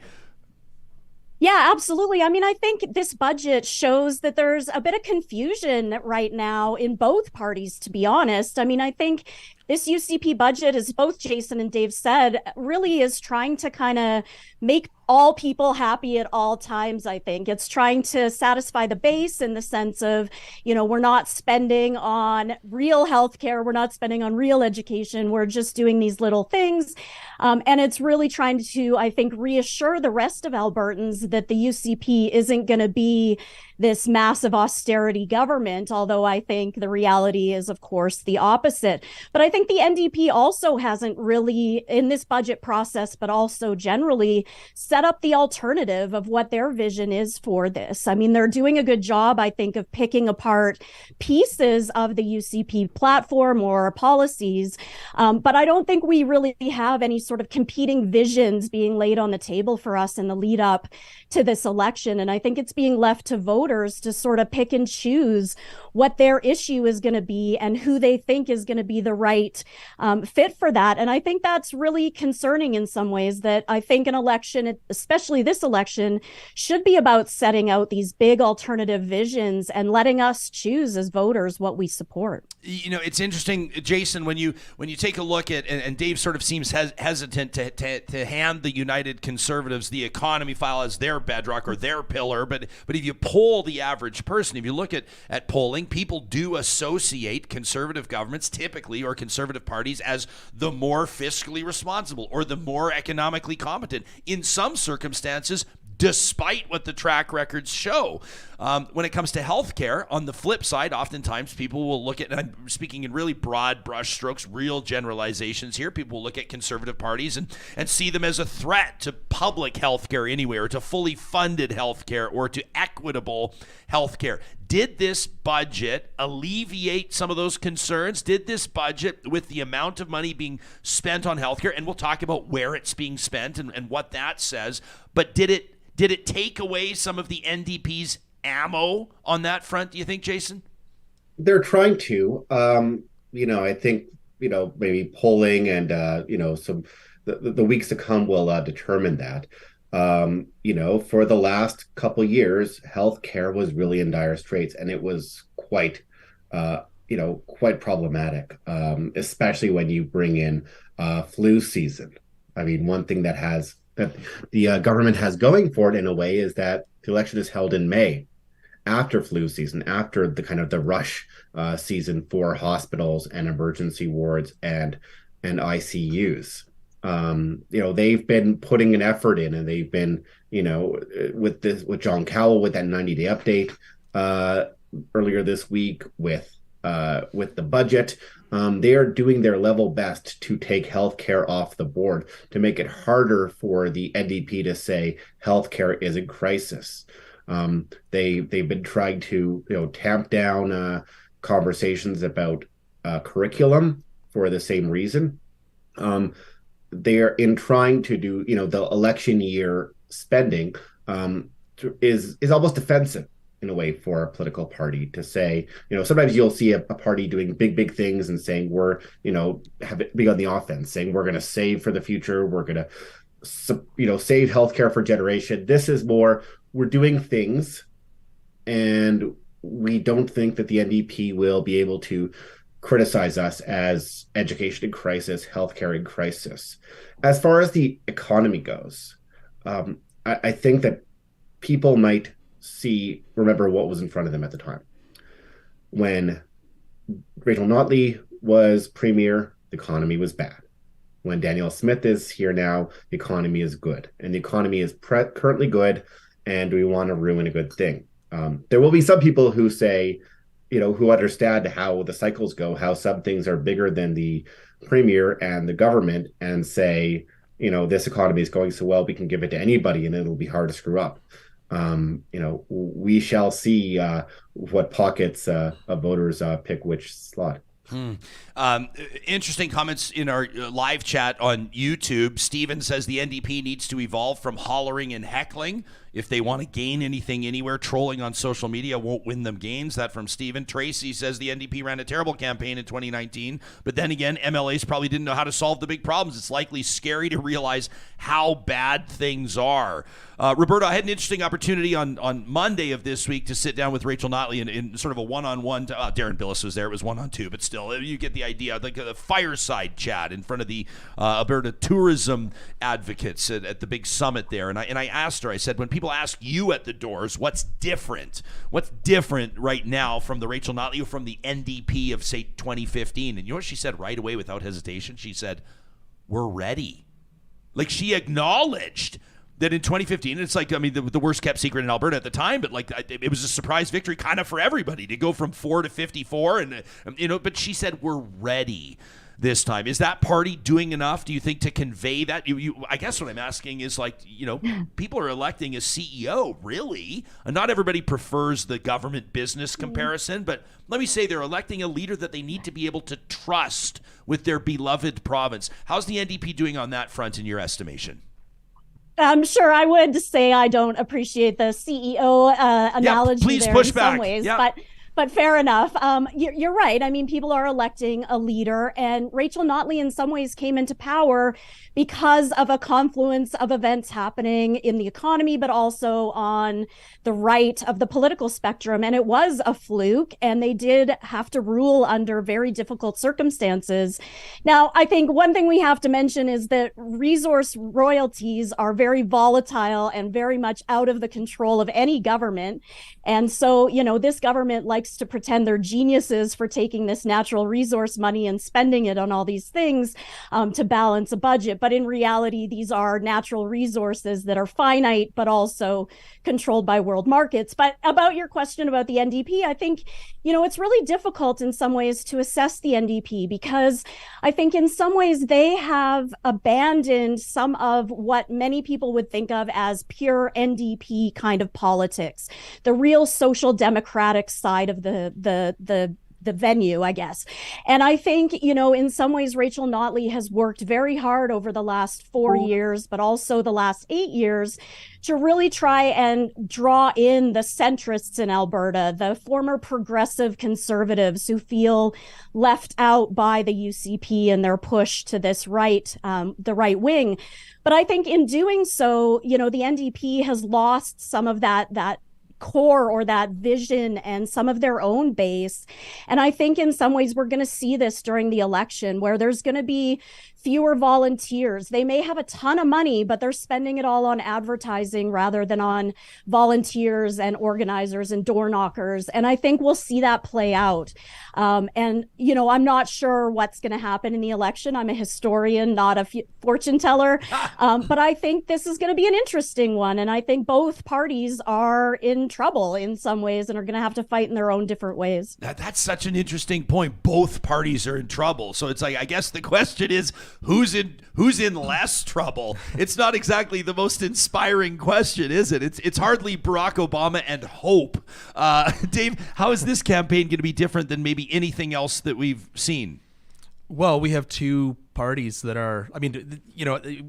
Yeah, absolutely. I think this budget shows that there's a bit of confusion right now in both parties, to be honest. I think this UCP budget, as both Jason and Dave said, really is trying to kind of make all people happy at all times. I think it's trying to satisfy the base in the sense of, we're not spending on real healthcare. We're not spending on real education. We're just doing these little things. And it's really trying to, I think, reassure the rest of Albertans that the UCP isn't going to be this massive austerity government, although I think the reality is, of course, the opposite. But I think the NDP also hasn't really, in this budget process, but also generally, set up the alternative of what their vision is for this. They're doing a good job, I think, of picking apart pieces of the UCP platform or policies. But I don't think we really have any sort of competing visions being laid on the table for us in the lead up to this election. And I think it's being left to voters to sort of pick and choose what their issue is going to be and who they think is going to be the right fit for that. And I think that's really concerning in some ways, that I think an election, especially this election, should be about setting out these big alternative visions and letting us choose as voters what we support. It's interesting, Jason, when you take a look at, and Dave sort of seems hesitant to hand the United Conservatives the economy file as their bedrock or their pillar, but if you poll the average person, if you look at polling, people do associate conservative governments typically, or conservative parties, as the more fiscally responsible or the more economically competent in some circumstances, despite what the track records show. When it comes to healthcare, on the flip side, oftentimes people will look at, and I'm speaking in really broad brush strokes, real generalizations here, people will look at conservative parties and see them as a threat to public healthcare anyway, or to fully funded healthcare, or to equitable healthcare. Did this budget alleviate some of those concerns? Did this budget, with the amount of money being spent on healthcare, and we'll talk about where it's being spent and what that says, but did it take away some of the NDP's ammo on that front, do you think, Jason? They're trying to. I think, maybe polling and, some the weeks to come will determine that. For the last couple of years, healthcare was really in dire straits, and it was quite problematic, especially when you bring in flu season. One thing that the government has going for it in a way is that the election is held in May, after flu season, after the kind of the rush season for hospitals and emergency wards and ICUs. They've been putting an effort in, and they've been, with John Cowell with that 90-day update earlier this week, with with the budget. They are doing their level best to take healthcare off the board, to make it harder for the NDP to say healthcare is in crisis. They've been trying to tamp down conversations about curriculum for the same reason. They're in trying to do the election year spending is almost offensive in a way for a political party to say, sometimes you'll see a party doing big things and saying we're, be on the offense, saying we're going to save for the future. We're going to, save healthcare for generation. This is more, we're doing things and we don't think that the NDP will be able to criticize us as education in crisis, healthcare in crisis. As far as the economy goes, I think that people might remember what was in front of them at the time. When Rachel Notley was premier, the economy was bad. When Danielle Smith is here now, the economy is good. And the economy is currently good, and we want to ruin a good thing. There will be some people who say, who understand how the cycles go, how some things are bigger than the premier and the government, and say, this economy is going so well, we can give it to anybody and it'll be hard to screw up. We shall see what pockets of voters pick which slot. Interesting comments in our live chat on YouTube. Steven says the NDP needs to evolve from hollering and heckling. If they want to gain anything anywhere, trolling on social media won't win them gains. That from Steven. Tracy says the NDP ran a terrible campaign in 2019, but then again, MLAs probably didn't know how to solve the big problems. It's likely scary to realize how bad things are. Roberta, I had an interesting opportunity on Monday of this week to sit down with Rachel Notley in sort of a one-on-one. Darren Billis was there. It was one-on-two, but still, you get the idea. Like a fireside chat in front of the Alberta tourism advocates at the big summit there. And I asked her, I said, when people ask you at the doors, what's different? What's different right now from the Rachel Notley or from the NDP of, say, 2015? And you know what she said right away without hesitation? She said, we're ready. Like, she acknowledged that in 2015, it's like, I mean, the worst kept secret in Alberta at the time, but like it was a surprise victory kind of for everybody to go from 4 to 54. And, but she said, we're ready this time. Is that party doing enough, do you think, to convey that? I guess what I'm asking is, like, people are electing a CEO, really. And not everybody prefers the government business comparison, but let me say they're electing a leader that they need to be able to trust with their beloved province. How's the NDP doing on that front in your estimation? I'm sure I would say I don't appreciate the CEO analogy please there push in back. some ways, Yeah. But fair enough. You're right. I mean, people are electing a leader, and Rachel Notley in some ways came into power because of a confluence of events happening in the economy, but also on the right of the political spectrum. And it was a fluke, and they did have to rule under very difficult circumstances. Now, I think one thing we have to mention is that resource royalties are very volatile and very much out of the control of any government. And so, this government likes to pretend they're geniuses for taking this natural resource money and spending it on all these things to balance a budget. But in reality, these are natural resources that are finite, but also controlled by world markets. But about your question about the NDP, I think, it's really difficult in some ways to assess the NDP, because I think in some ways they have abandoned some of what many people would think of as pure NDP kind of politics, the real social democratic side of the venue, I guess. And I think, in some ways, Rachel Notley has worked very hard over the last 4 years, but also the last 8 years, to really try and draw in the centrists in Alberta, the former progressive conservatives who feel left out by the UCP and their push to this right, the right wing. But I think in doing so, the NDP has lost some of that core or that vision and some of their own base. And I think in some ways we're going to see this during the election, where there's going to be fewer volunteers. They may have a ton of money, but they're spending it all on advertising rather than on volunteers and organizers and door knockers. And I think we'll see that play out. And, you know, I'm not sure what's going to happen in the election. I'm a historian, not a fortune teller. But I think this is going to be an interesting one. And I think both parties are in trouble in some ways and are going to have to fight in their own different ways. That's such an interesting point. Both parties are in trouble. So it's like, I guess the question is, who's in less trouble? It's not exactly the most inspiring question, is it? It's hardly Barack Obama and hope. Dave, how is this campaign going to be different than maybe anything else that we've seen? Well, we have two parties that are, I mean, you know, it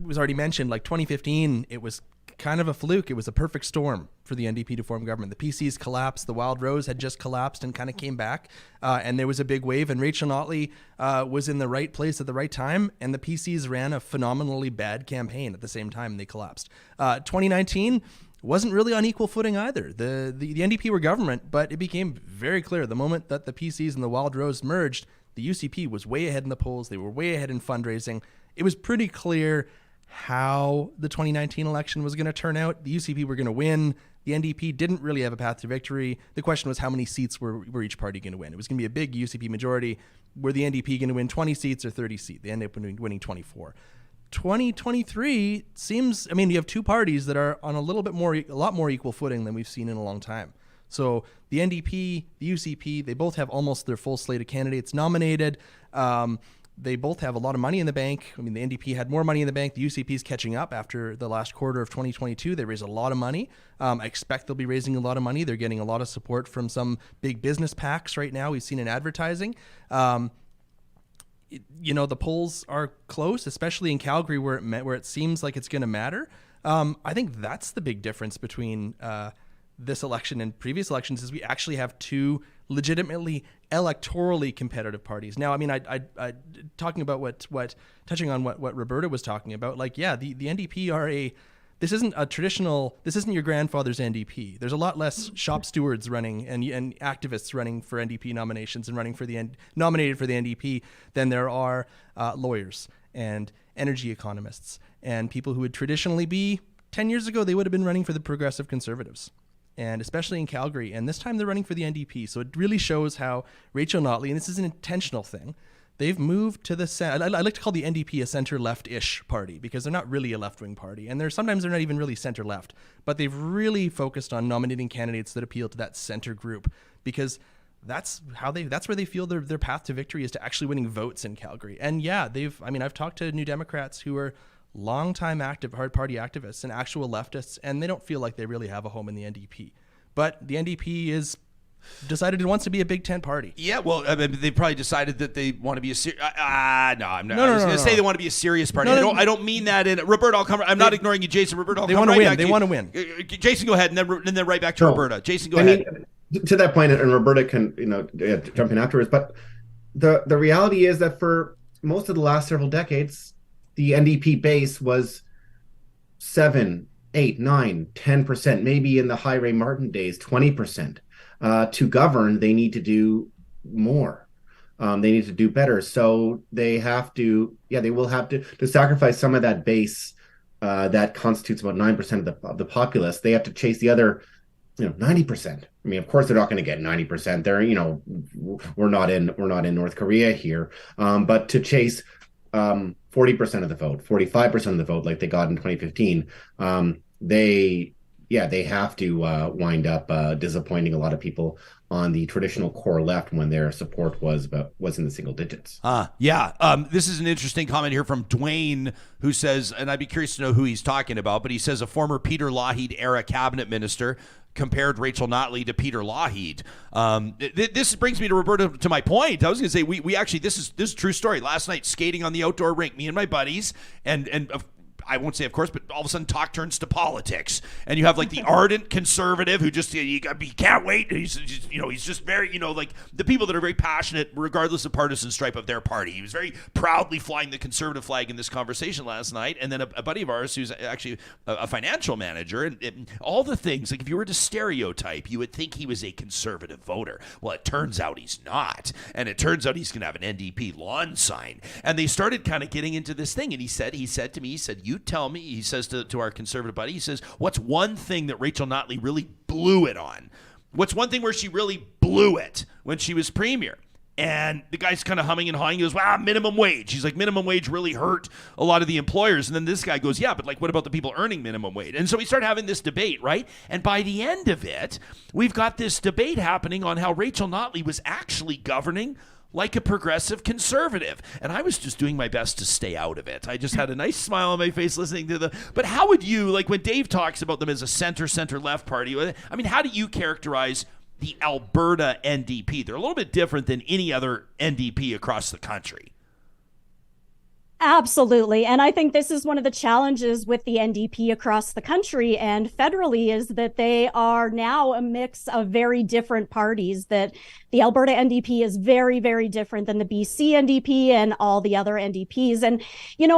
was already mentioned, like 2015, it was kind of a fluke. It was a perfect storm for the NDP to form government. The PCs collapsed. The Wild Rose had just collapsed and kind of came back. And there was a big wave. And Rachel Notley was in the right place at the right time. And the PCs ran a phenomenally bad campaign at the same time they collapsed. 2019 wasn't really on equal footing either. The NDP were government, but it became very clear the moment that the PCs and the Wild Rose merged, the UCP was way ahead in the polls. They were way ahead in fundraising. It was pretty clear how the 2019 election was going to turn out. The UCP were going to win. The NDP didn't really have a path to victory. The question was how many seats were each party going to win. It was going to be a big UCP majority. Were the NDP going to win 20 seats or 30 seats? They ended up winning 24. 2023 seems, I mean, you have two parties that are on a lot more equal footing than we've seen in a long time. So the NDP, the UCP, they both have almost their full slate of candidates nominated. They both have a lot of money in the bank. I mean, the NDP had more money in the bank. The UCP is catching up after the last quarter of 2022. They raised a lot of money. I expect they'll be raising a lot of money. They're getting a lot of support from some big business PACs right now. We've seen in advertising. You know, the polls are close, especially in Calgary where it seems like it's going to matter. I think that's the big difference between this election and previous elections is we actually have two legitimately electorally competitive parties. Now, I mean, I talking about touching on what Roberta was talking about, like, yeah, the NDP this isn't your grandfather's NDP. There's a lot less shop stewards running and activists running for NDP nominations and nominated for the NDP than there are lawyers and energy economists and people who would traditionally be 10 years ago, they would have been running for the Progressive Conservatives. And especially in Calgary. And this time they're running for the NDP. So it really shows how Rachel Notley, and this is an intentional thing, they've moved to the center. I like to call the NDP a center-left-ish party because they're not really a left-wing party. And sometimes they're not even really center-left. But they've really focused on nominating candidates that appeal to that center group because that's where they feel their path to victory is to actually winning votes in Calgary. And yeah, I've talked to New Democrats who are longtime hard party activists and actual leftists, and they don't feel like they really have a home in the NDP. But the NDP is decided it wants to be a Big Tent party. Yeah, well, I mean, they probably decided that they want to be a I'm not. I was going to say they want to be a serious party. I don't mean that in Roberta. I'm not ignoring you, Jason. Roberta, they want to win. They want to win. Jason, go ahead, and then right back to Roberta. Jason, go ahead. To that point, and Roberta can jump in afterwards. But the reality is that for most of the last several decades, the NDP base was 7, 8, 9, 10%, maybe in the high Ray Martin days, 20%. To govern, they need to do more. They need to do better. So they will have to sacrifice some of that base that constitutes about 9% of the populace. They have to chase the other 90%. I mean, of course, they're not going to get 90%. They're, we're not in North Korea here. But to chase 40% of the vote, 45% of the vote, like they got in 2015, they have to wind up disappointing a lot of people on the traditional core left when their support was in the single digits. This is an interesting comment here from Dwayne, who says, and I'd be curious to know who he's talking about, but he says a former Peter Lougheed era cabinet minister compared Rachel Notley to Peter Lougheed. This brings me to Roberta, to my point. I was going to say, we actually, this is a true story. Last night, skating on the outdoor rink, me and my buddies, and I won't say of course, but all of a sudden talk turns to politics, and you have like the ardent conservative who just you can't wait. He's just very like the people that are very passionate regardless of partisan stripe of their party. He was very proudly flying the conservative flag in this conversation last night, and then a buddy of ours who's actually a financial manager, and all the things like if you were to stereotype, you would think he was a conservative voter. Well, it turns out he's not, and it turns out he's going to have an NDP lawn sign, and they started kind of getting into this thing, and he said to me, you tell me, he says to our conservative buddy, he says, what's one thing that Rachel Notley really blew it on? What's one thing where she really blew it when she was premier? And the guy's kind of humming and hawing. He goes, minimum wage. He's like, minimum wage really hurt a lot of the employers. And then this guy goes, yeah, but like, what about the people earning minimum wage? And so we start having this debate, right? And by the end of it, we've got this debate happening on how Rachel Notley was actually governing like a progressive conservative. And I was just doing my best to stay out of it. I just had a nice smile on my face listening to but how would you, like when Dave talks about them as a center-left party, I mean, how do you characterize the Alberta NDP? They're a little bit different than any other NDP across the country. Absolutely. And I think this is one of the challenges with the NDP across the country and federally is that they are now a mix of very different parties, that the Alberta NDP is very, very different than the BC NDP and all the other NDPs. And,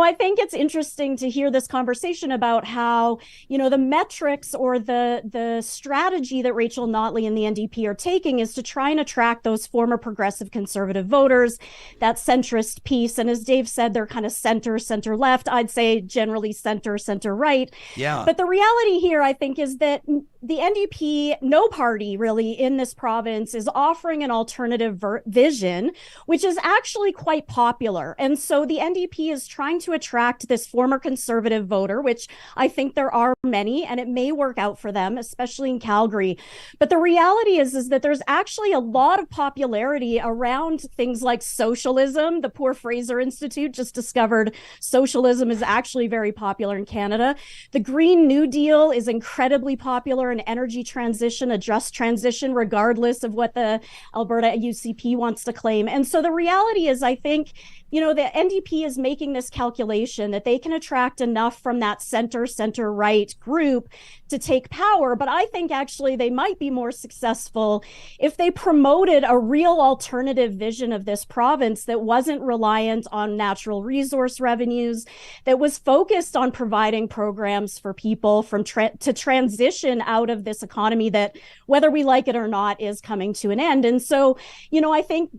I think it's interesting to hear this conversation about how, the metrics or the strategy that Rachel Notley and the NDP are taking is to try and attract those former progressive conservative voters, that centrist piece. And as Dave said, they're kind of center left. I'd say generally center right. Yeah. But the reality here, I think, is that the NDP, no party really in this province is offering an alternative vision, which is actually quite popular. And so the NDP is trying to attract this former conservative voter, which I think there are many, and it may work out for them, especially in Calgary. But the reality is that there's actually a lot of popularity around things like socialism. The Poor Fraser Institute just discovered socialism is actually very popular in Canada. The Green New Deal is incredibly popular in energy transition, a just transition, regardless of what the Alberta UCP wants to claim. And so the reality is, I think, the NDP is making this calculation that they can attract enough from that center-right group to take power. But I think actually they might be more successful if they promoted a real alternative vision of this province that wasn't reliant on natural resource revenues, that was focused on providing programs for people to transition out of this economy that, whether we like it or not, is coming to an end. And so, I think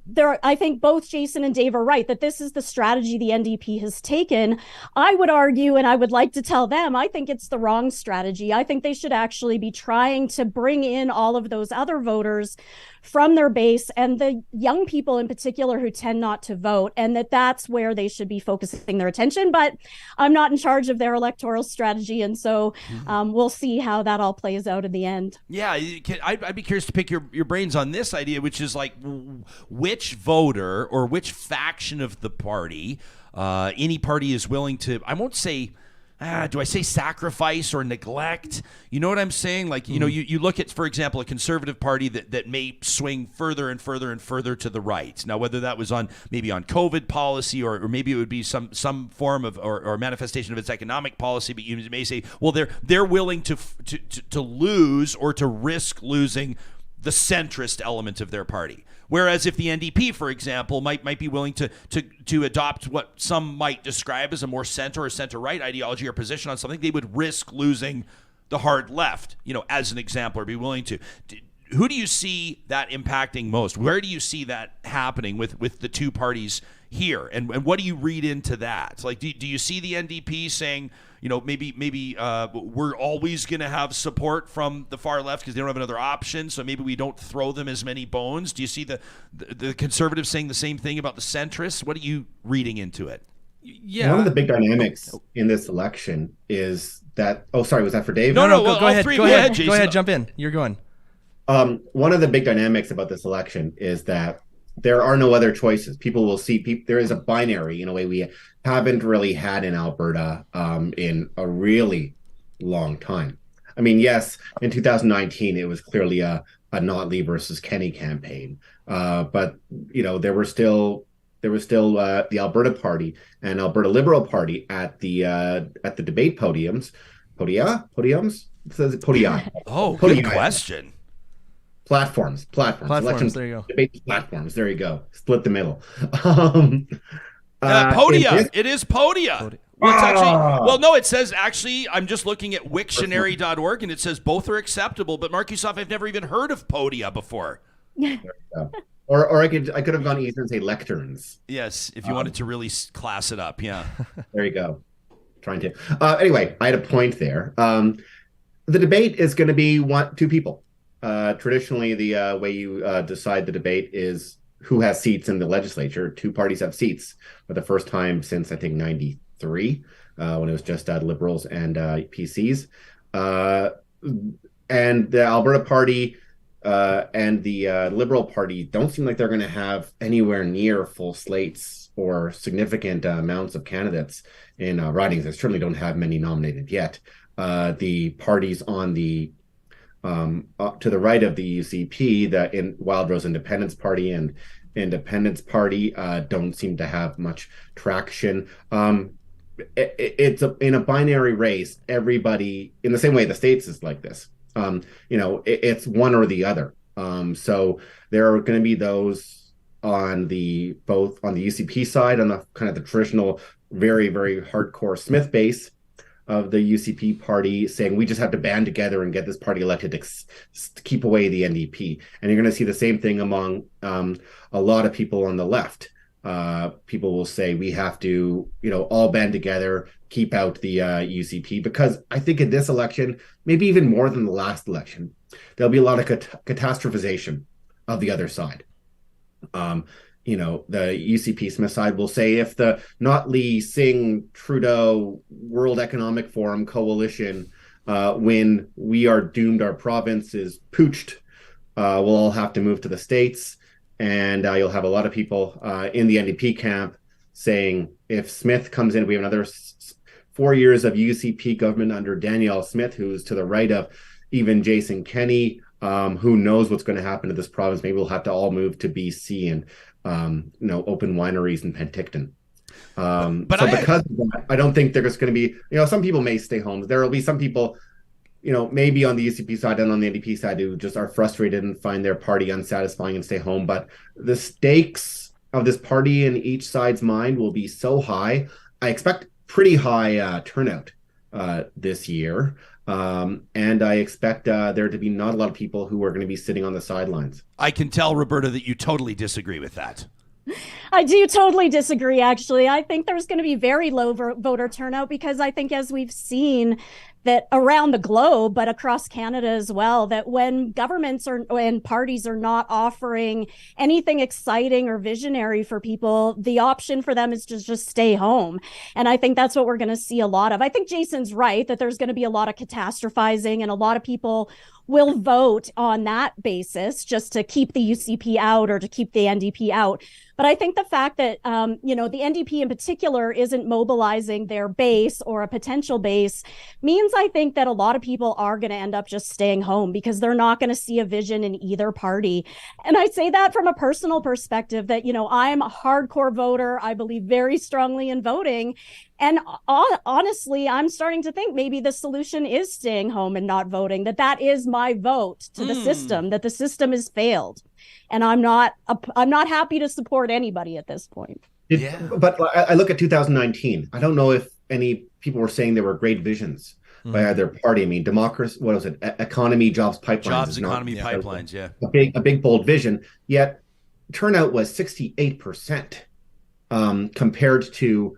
both Jason and Dave are right that this is the strategy the NDP has taken. I would argue, and I would like to tell them, I think it's the wrong strategy. I think they should actually be trying to bring in all of those other voters from their base and the young people in particular who tend not to vote, and that's where they should be focusing their attention. But I'm not in charge of their electoral strategy, and so we'll see how that all plays out in the end. Yeah, I'd be curious to pick your brains on this idea, which is like which voter or which faction of the party any party is willing to, I won't say, do I say sacrifice or neglect? You know what I'm saying? Like, you look at, for example, a conservative party that may swing further and further and further to the right. Now, whether that was maybe on COVID policy or maybe it would be some form of or manifestation of its economic policy, but you may say, well, they're willing to lose or to risk losing the centrist element of their party. Whereas if the NDP, for example, might be willing to adopt what some might describe as a more center or center-right ideology or position on something, they would risk losing the hard left, as an example, or be willing to. Who do you see that impacting most? Where do you see that happening with the two parties here? And what do you read into that? Like, do you see the NDP saying, maybe we're always going to have support from the far left because they don't have another option, so maybe we don't throw them as many bones? Do you see the conservatives saying the same thing about the centrists? What are you reading into it? Yeah. One of the big dynamics in this election is that. Oh, sorry, was that for Dave? No, Go ahead. Go ahead, Jason. Go ahead. Jump in. You're going. One of the big dynamics about this election is that there are no other choices. People will see. There is a binary in a way we haven't really had in Alberta in a really long time. I mean, yes, in 2019 it was clearly a Notley versus Kenny campaign, but there there was still the Alberta Party and Alberta Liberal Party at the debate podiums. Podiums? It says podia. Oh, Podia. good question. Platforms. Election there you go. debate platforms. There you go. Split the middle. Podia. It is Podia. Well, it's actually, well, no, it says actually, I'm just looking at Wiktionary.org and it says both are acceptable, but Markusoff, I've never even heard of Podia before. Or I could have gone easier and say lecterns. Yes, if you wanted to really class it up, yeah. There you go. Trying to. Anyway, I had a point there. The debate is going to be two people. Traditionally, the way you decide the debate is who has seats in the legislature. Two parties have seats for the first time since, I think, 93, when it was just Liberals and PCs. And the Alberta Party and the Liberal Party don't seem like they're going to have anywhere near full slates or significant amounts of candidates in ridings. They certainly don't have many nominated yet. The parties on the to the right of the UCP, the Wildrose Independence Party and Independence Party, don't seem to have much traction. It's in a binary race. Everybody, in the same way the States is like this. It's one or the other. So there are going to be those both on the UCP side, on the kind of the traditional, very, very hardcore Smith base of the UCP party, saying we just have to band together and get this party elected to keep away the NDP. And you're going to see the same thing among a lot of people on the left. People will say we have to, all band together, keep out the UCP, because I think in this election, maybe even more than the last election, there'll be a lot of catastrophization of the other side. The UCP Smith side will say if the Notley, Singh, Trudeau World Economic Forum coalition, when we are doomed, our province is pooched, we'll all have to move to the States. And you'll have a lot of people in the NDP camp saying if Smith comes in, we have another 4 years of UCP government under Danielle Smith, who's to the right of even Jason Kenney, who knows what's going to happen to this province. Maybe we'll have to all move to BC and open wineries in Penticton. Because of that, I don't think there's going to be, some people may stay home. There will be some people, maybe on the UCP side and on the NDP side who just are frustrated and find their party unsatisfying and stay home. But the stakes of this party in each side's mind will be so high. I expect pretty high turnout this year. And I expect there to be not a lot of people who are going to be sitting on the sidelines. I can tell, Roberta, that you totally disagree with that. I do totally disagree, actually. I think there's going to be very low voter turnout because I think, as we've seen, that around the globe, but across Canada as well, that when governments and parties are not offering anything exciting or visionary for people, the option for them is to just stay home. And I think that's what we're going to see a lot of. I think Jason's right that there's going to be a lot of catastrophizing, and a lot of people will vote on that basis just to keep the UCP out or to keep the NDP out. But I think the fact that, the NDP in particular isn't mobilizing their base or a potential base means, I think, that a lot of people are going to end up just staying home because they're not going to see a vision in either party. And I say that from a personal perspective that, I'm a hardcore voter. I believe very strongly in voting. And honestly, I'm starting to think maybe the solution is staying home and not voting, that is my vote to the system, that the system has failed. And I'm not happy to support anybody at this point. But I look at 2019. I don't know if any people were saying there were great visions by either party. I mean, democracy, what was it? Economy, jobs, pipelines. Pipelines, yeah. A big, bold vision. Yet turnout was 68% compared to,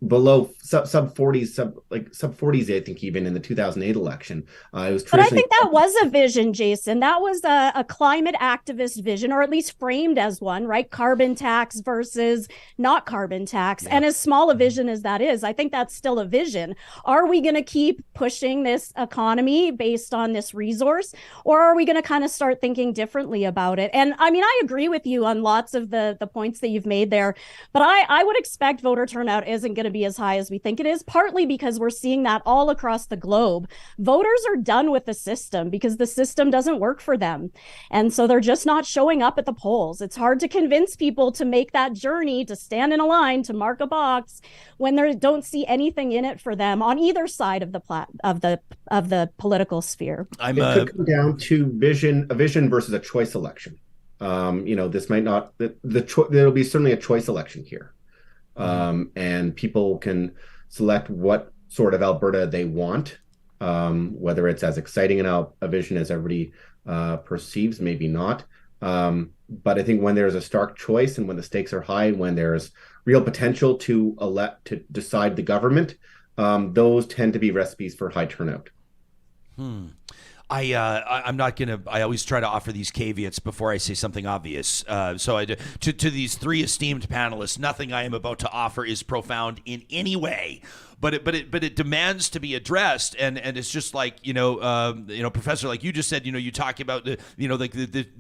below sub 40s, sub 40s, I think, even in the 2008 election. It was But I think that was a vision, Jason. That was a climate activist vision, or at least framed as one, right? Carbon tax versus not carbon tax. Yeah. And as small a vision as that is, I think that's still a vision. Are we going to keep pushing this economy based on this resource, or are we going to kind of start thinking differently about it? And I mean, I agree with you on lots of the points that you've made there, but I would expect voter turnout isn't going to be as high as we think it is, partly because we're seeing that all across the globe. Voters are done with the system because the system doesn't work for them. And so they're just not showing up at the polls. It's hard to convince people to make that journey, to stand in a line, to mark a box when they don't see anything in it for them on either side of the political sphere. It could come down to a vision versus a choice election. This might not, there'll be certainly a choice election here. And people can select what sort of Alberta they want, whether it's as exciting a vision as everybody perceives, maybe not. But I think when there's a stark choice and when the stakes are high and when there's real potential to decide the government, those tend to be recipes for high turnout. I'm not gonna. I always try to offer these caveats before I say something obvious. To these three esteemed panelists, nothing I am about to offer is profound in any way. But it demands to be addressed, and it's just like Professor, like you just said, you talk about the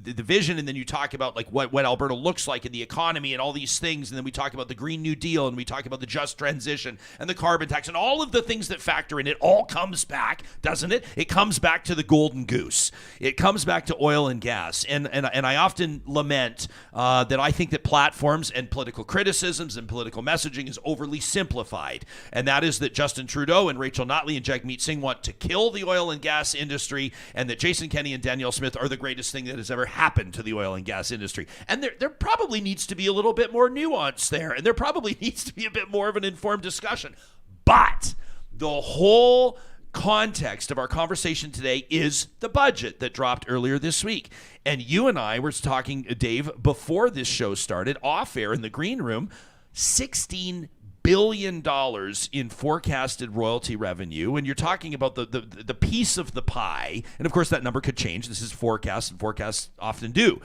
vision, and then you talk about like what Alberta looks like in the economy and all these things, and then we talk about the Green New Deal, and we talk about the just transition and the carbon tax and all of the things that factor in. It all comes back, doesn't it? It comes back to the golden goose. It comes back to oil and gas, and I often lament that I think that platforms and political criticisms and political messaging is overly simplified, and that is that Justin Trudeau and Rachel Notley and Jagmeet Singh want to kill the oil and gas industry, and that Jason Kenney and Danielle Smith are the greatest thing that has ever happened to the oil and gas industry. And there probably needs to be a little bit more nuance there, and there probably needs to be a bit more of an informed discussion. But the whole context of our conversation today is the budget that dropped earlier this week. And you and I were talking, Dave, before this show started, off air in the green room, $16 billion in forecasted royalty revenue, and you're talking about the piece of the pie, and of course that number could change. This is forecast, and forecasts often do.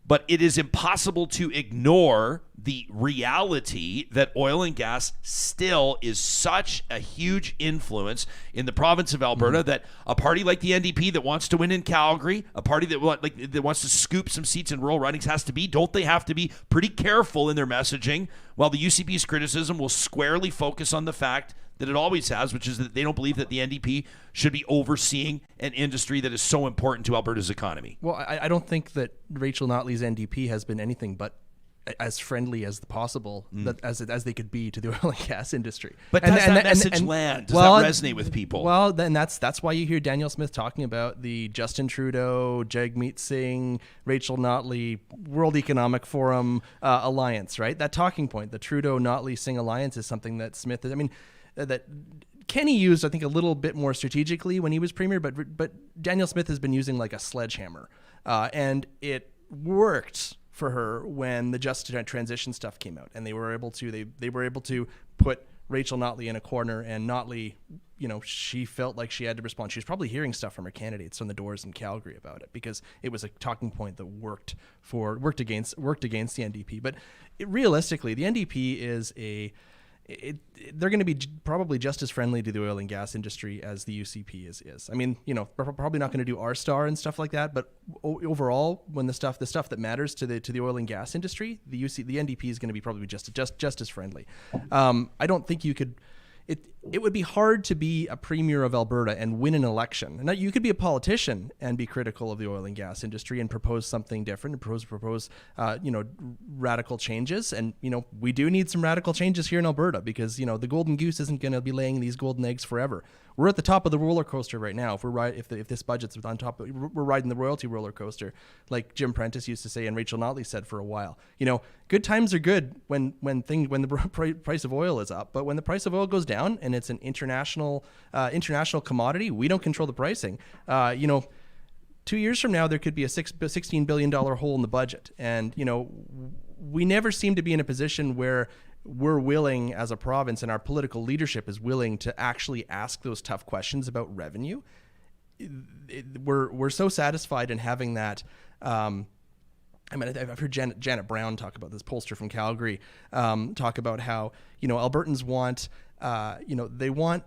But it is impossible to ignore the reality that oil and gas still is such a huge influence in the province of Alberta that a party like the NDP that wants to win in Calgary, a party that wants to scoop some seats in rural ridings don't they have to be pretty careful in their messaging, while the UCP's criticism will squarely focus on the fact that it always has, which is that they don't believe that the NDP should be overseeing an industry that is so important to Alberta's economy. Well, I don't think that Rachel Notley's NDP has been anything but as friendly as possible as they could be to the oil and gas industry. But does that message land? Does that resonate with people? Well, then that's why you hear Danielle Smith talking about the Justin Trudeau, Jagmeet Singh, Rachel Notley World Economic Forum alliance, right? That talking point, the Trudeau-Notley-Singh alliance, is something that Smith is, that Kenny used, I think, a little bit more strategically when he was premier, but Danielle Smith has been using like a sledgehammer, and it worked for her when the just transition stuff came out, and they were able to put Rachel Notley in a corner, and Notley, she felt like she had to respond. She was probably hearing stuff from her candidates on the doors in Calgary about it, because it was a talking point that worked against the NDP. But realistically, the NDP is they're going to be probably just as friendly to the oil and gas industry as the UCP is. I mean, we're probably not going to do our star and stuff like that, but overall, when the stuff that matters to the oil and gas industry, the NDP is going to be probably just as friendly. I don't think you could. It would be hard to be a premier of Alberta and win an election. Now, you could be a politician and be critical of the oil and gas industry and propose something different, and propose radical changes. And we do need some radical changes here in Alberta, because the golden goose isn't going to be laying these golden eggs forever. We're at the top of the roller coaster right now. If this budget's on top, we're riding the royalty roller coaster, like Jim Prentice used to say and Rachel Notley said for a while. Good times are good when the price of oil is up, but when the price of oil goes down and it's an international commodity, we don't control the pricing. 2 years from now, there could be a $16 billion hole in the budget, and we never seem to be in a position where we're willing as a province, and our political leadership is willing to actually ask those tough questions about revenue. We're so satisfied in having that. I've heard Janet Brown talk about this, pollster from Calgary, talk about how Albertans want they want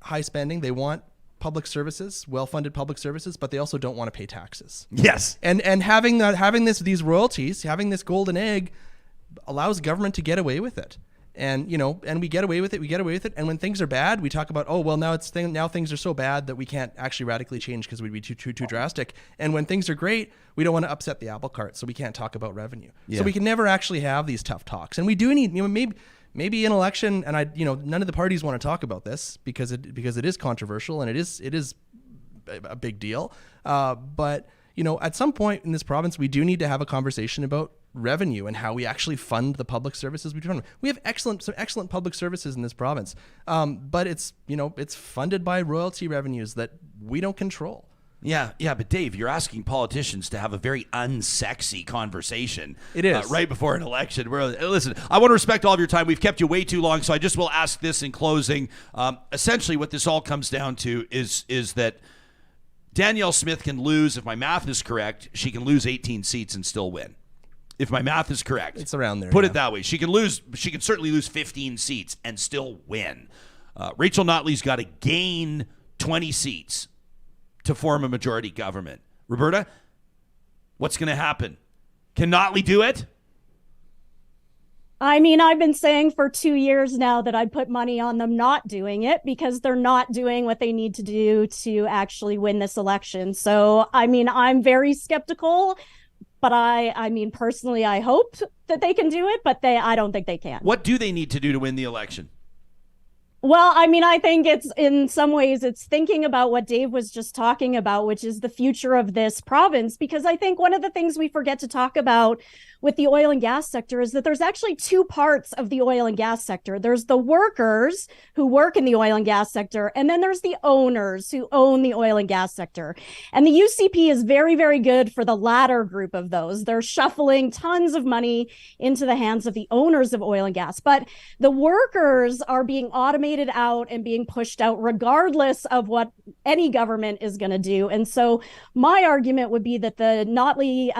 high spending, they want public services, well-funded public services, but they also don't want to pay taxes. Yes, and having these royalties, having this golden egg, allows government to get away with it. And we get away with it. And when things are bad, we talk about, oh well, now things are so bad that we can't actually radically change because we'd be too drastic. And when things are great, we don't want to upset the apple cart, so we can't talk about revenue. Yeah. So we can never actually have these tough talks. And we do need, maybe an election, and none of the parties want to talk about this because it is controversial and it is a big deal. But at some point in this province, we do need to have a conversation about revenue and how we actually fund the public services we fund. We have some excellent public services in this province, but it's funded by royalty revenues that we don't control. Yeah, but Dave, you're asking politicians to have a very unsexy conversation. It is. Right before an election. Listen, I want to respect all of your time. We've kept you way too long, so I just will ask this in closing. Essentially, what this all comes down to is that Danielle Smith can lose, if my math is correct, she can lose 18 seats and still win. If my math is correct. It's around there. Put it that way. She can certainly lose 15 seats and still win. Rachel Notley's got to gain 20 seats to form a majority government. Roberta, what's going to happen? Can Notley do it? I mean, I've been saying for 2 years now that I'd put money on them not doing it because they're not doing what they need to do to actually win this election. So, I mean, I'm very skeptical, but I mean, personally, I hope that they can do it, but I don't think they can. What do they need to do to win the election? Well, I mean, I think it's in some ways it's thinking about what Dave was just talking about, which is the future of this province, because I think one of the things we forget to talk about with the oil and gas sector is that there's actually two parts of the oil and gas sector. There's the workers who work in the oil and gas sector, and then there's the owners who own the oil and gas sector. And the UCP is very, very good for the latter group of those. They're shuffling tons of money into the hands of the owners of oil and gas. But the workers are being automated out and being pushed out regardless of what any government is going to do. And so my argument would be that the Notley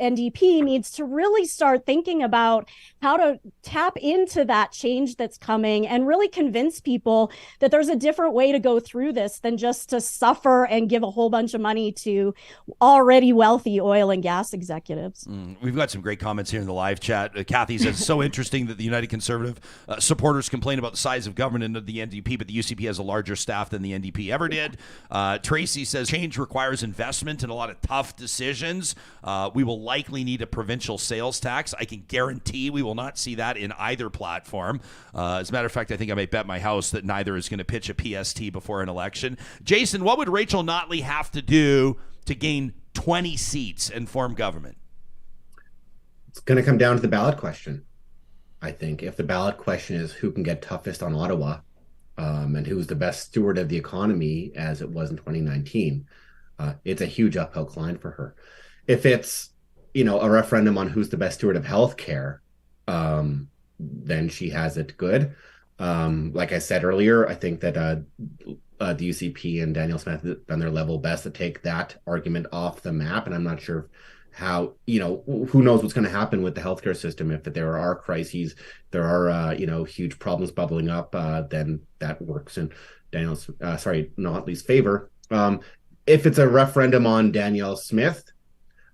NDP needs to really start thinking about how to tap into that change that's coming and really convince people that there's a different way to go through this than just to suffer and give a whole bunch of money to already wealthy oil and gas executives. We've got some great comments here in the live chat. Kathy says, so interesting that the United Conservative supporters complain about the size of government of the NDP, but the UCP has a larger staff than the NDP ever did. Tracy says, change requires investment and a lot of tough decisions. We will likely need a provincial sales tax. I can guarantee we will not see that in either platform. As a matter of fact, I think I might bet my house that neither is going to pitch a PST before an election. Jason, what would Rachel Notley have to do to gain 20 seats and form government? It's going to come down to the ballot question. I think if the ballot question is who can get toughest on Ottawa, and who's the best steward of the economy as it was in 2019, it's a huge uphill climb for her. If it's, a referendum on who's the best steward of healthcare, then she has it good. Like I said earlier, I think that the UCP and Danielle Smith have done their level best to take that argument off the map, and I'm not sure how, who knows what's going to happen with the healthcare system. If there are crises, there are, huge problems bubbling up, then that works in Notley's favor. If it's a referendum on Danielle Smith,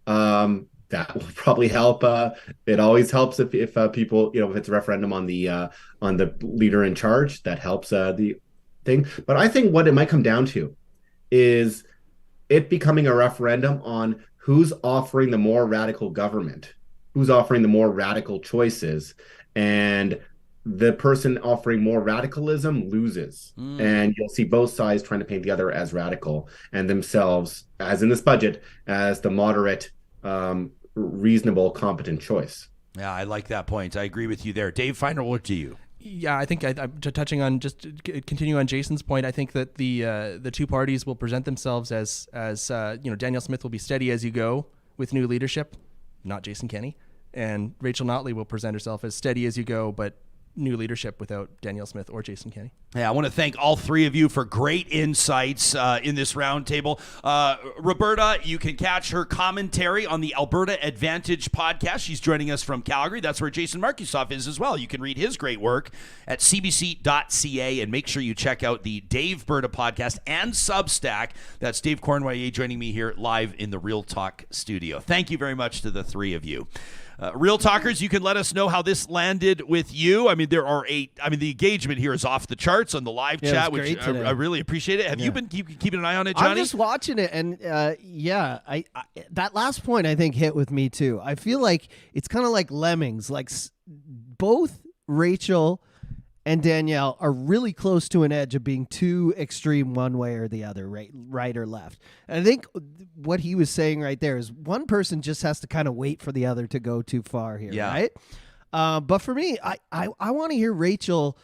that will probably help. It always helps if people, if it's a referendum on the leader in charge, that helps the thing. But I think what it might come down to is it becoming a referendum on who's offering the more radical government, who's offering the more radical choices, and the person offering more radicalism loses. And you'll see both sides trying to paint the other as radical and themselves, as in this budget, as the moderate, reasonable, competent choice. Yeah, I like that point. I agree with you there. Dave, final word to you. Yeah, I think I'm touching on, just continue on Jason's point. I think that the two parties will present themselves as Danielle Smith will be steady as you go with new leadership, not Jason Kenney, and Rachel Notley will present herself as steady as you go, but new leadership without Danielle Smith or Jason Kenney. Yeah, I want to thank all three of you for great insights in this roundtable. Roberta, you can catch her commentary on the Alberta Advantage podcast. She's joining us from Calgary. That's where Jason Markusoff is as well. You can read his great work at cbc.ca, and make sure you check out the Daveberta podcast and Substack. That's Dave Cournoyer joining me here live in the Real Talk studio. Thank you very much to the three of you. Real Talkers, you can let us know how this landed with you. I mean, the engagement here is off the charts on the live chat, which I really appreciate it. Have you been keeping an eye on it, Johnny? I'm just watching it, and I that last point I think hit with me too. I feel like it's kind of like lemmings, like both Rachel and Danielle are really close to an edge of being too extreme one way or the other, right or left. And I think what he was saying right there is one person just has to kind of wait for the other to go too far here, right? But for me, I want to hear Rachel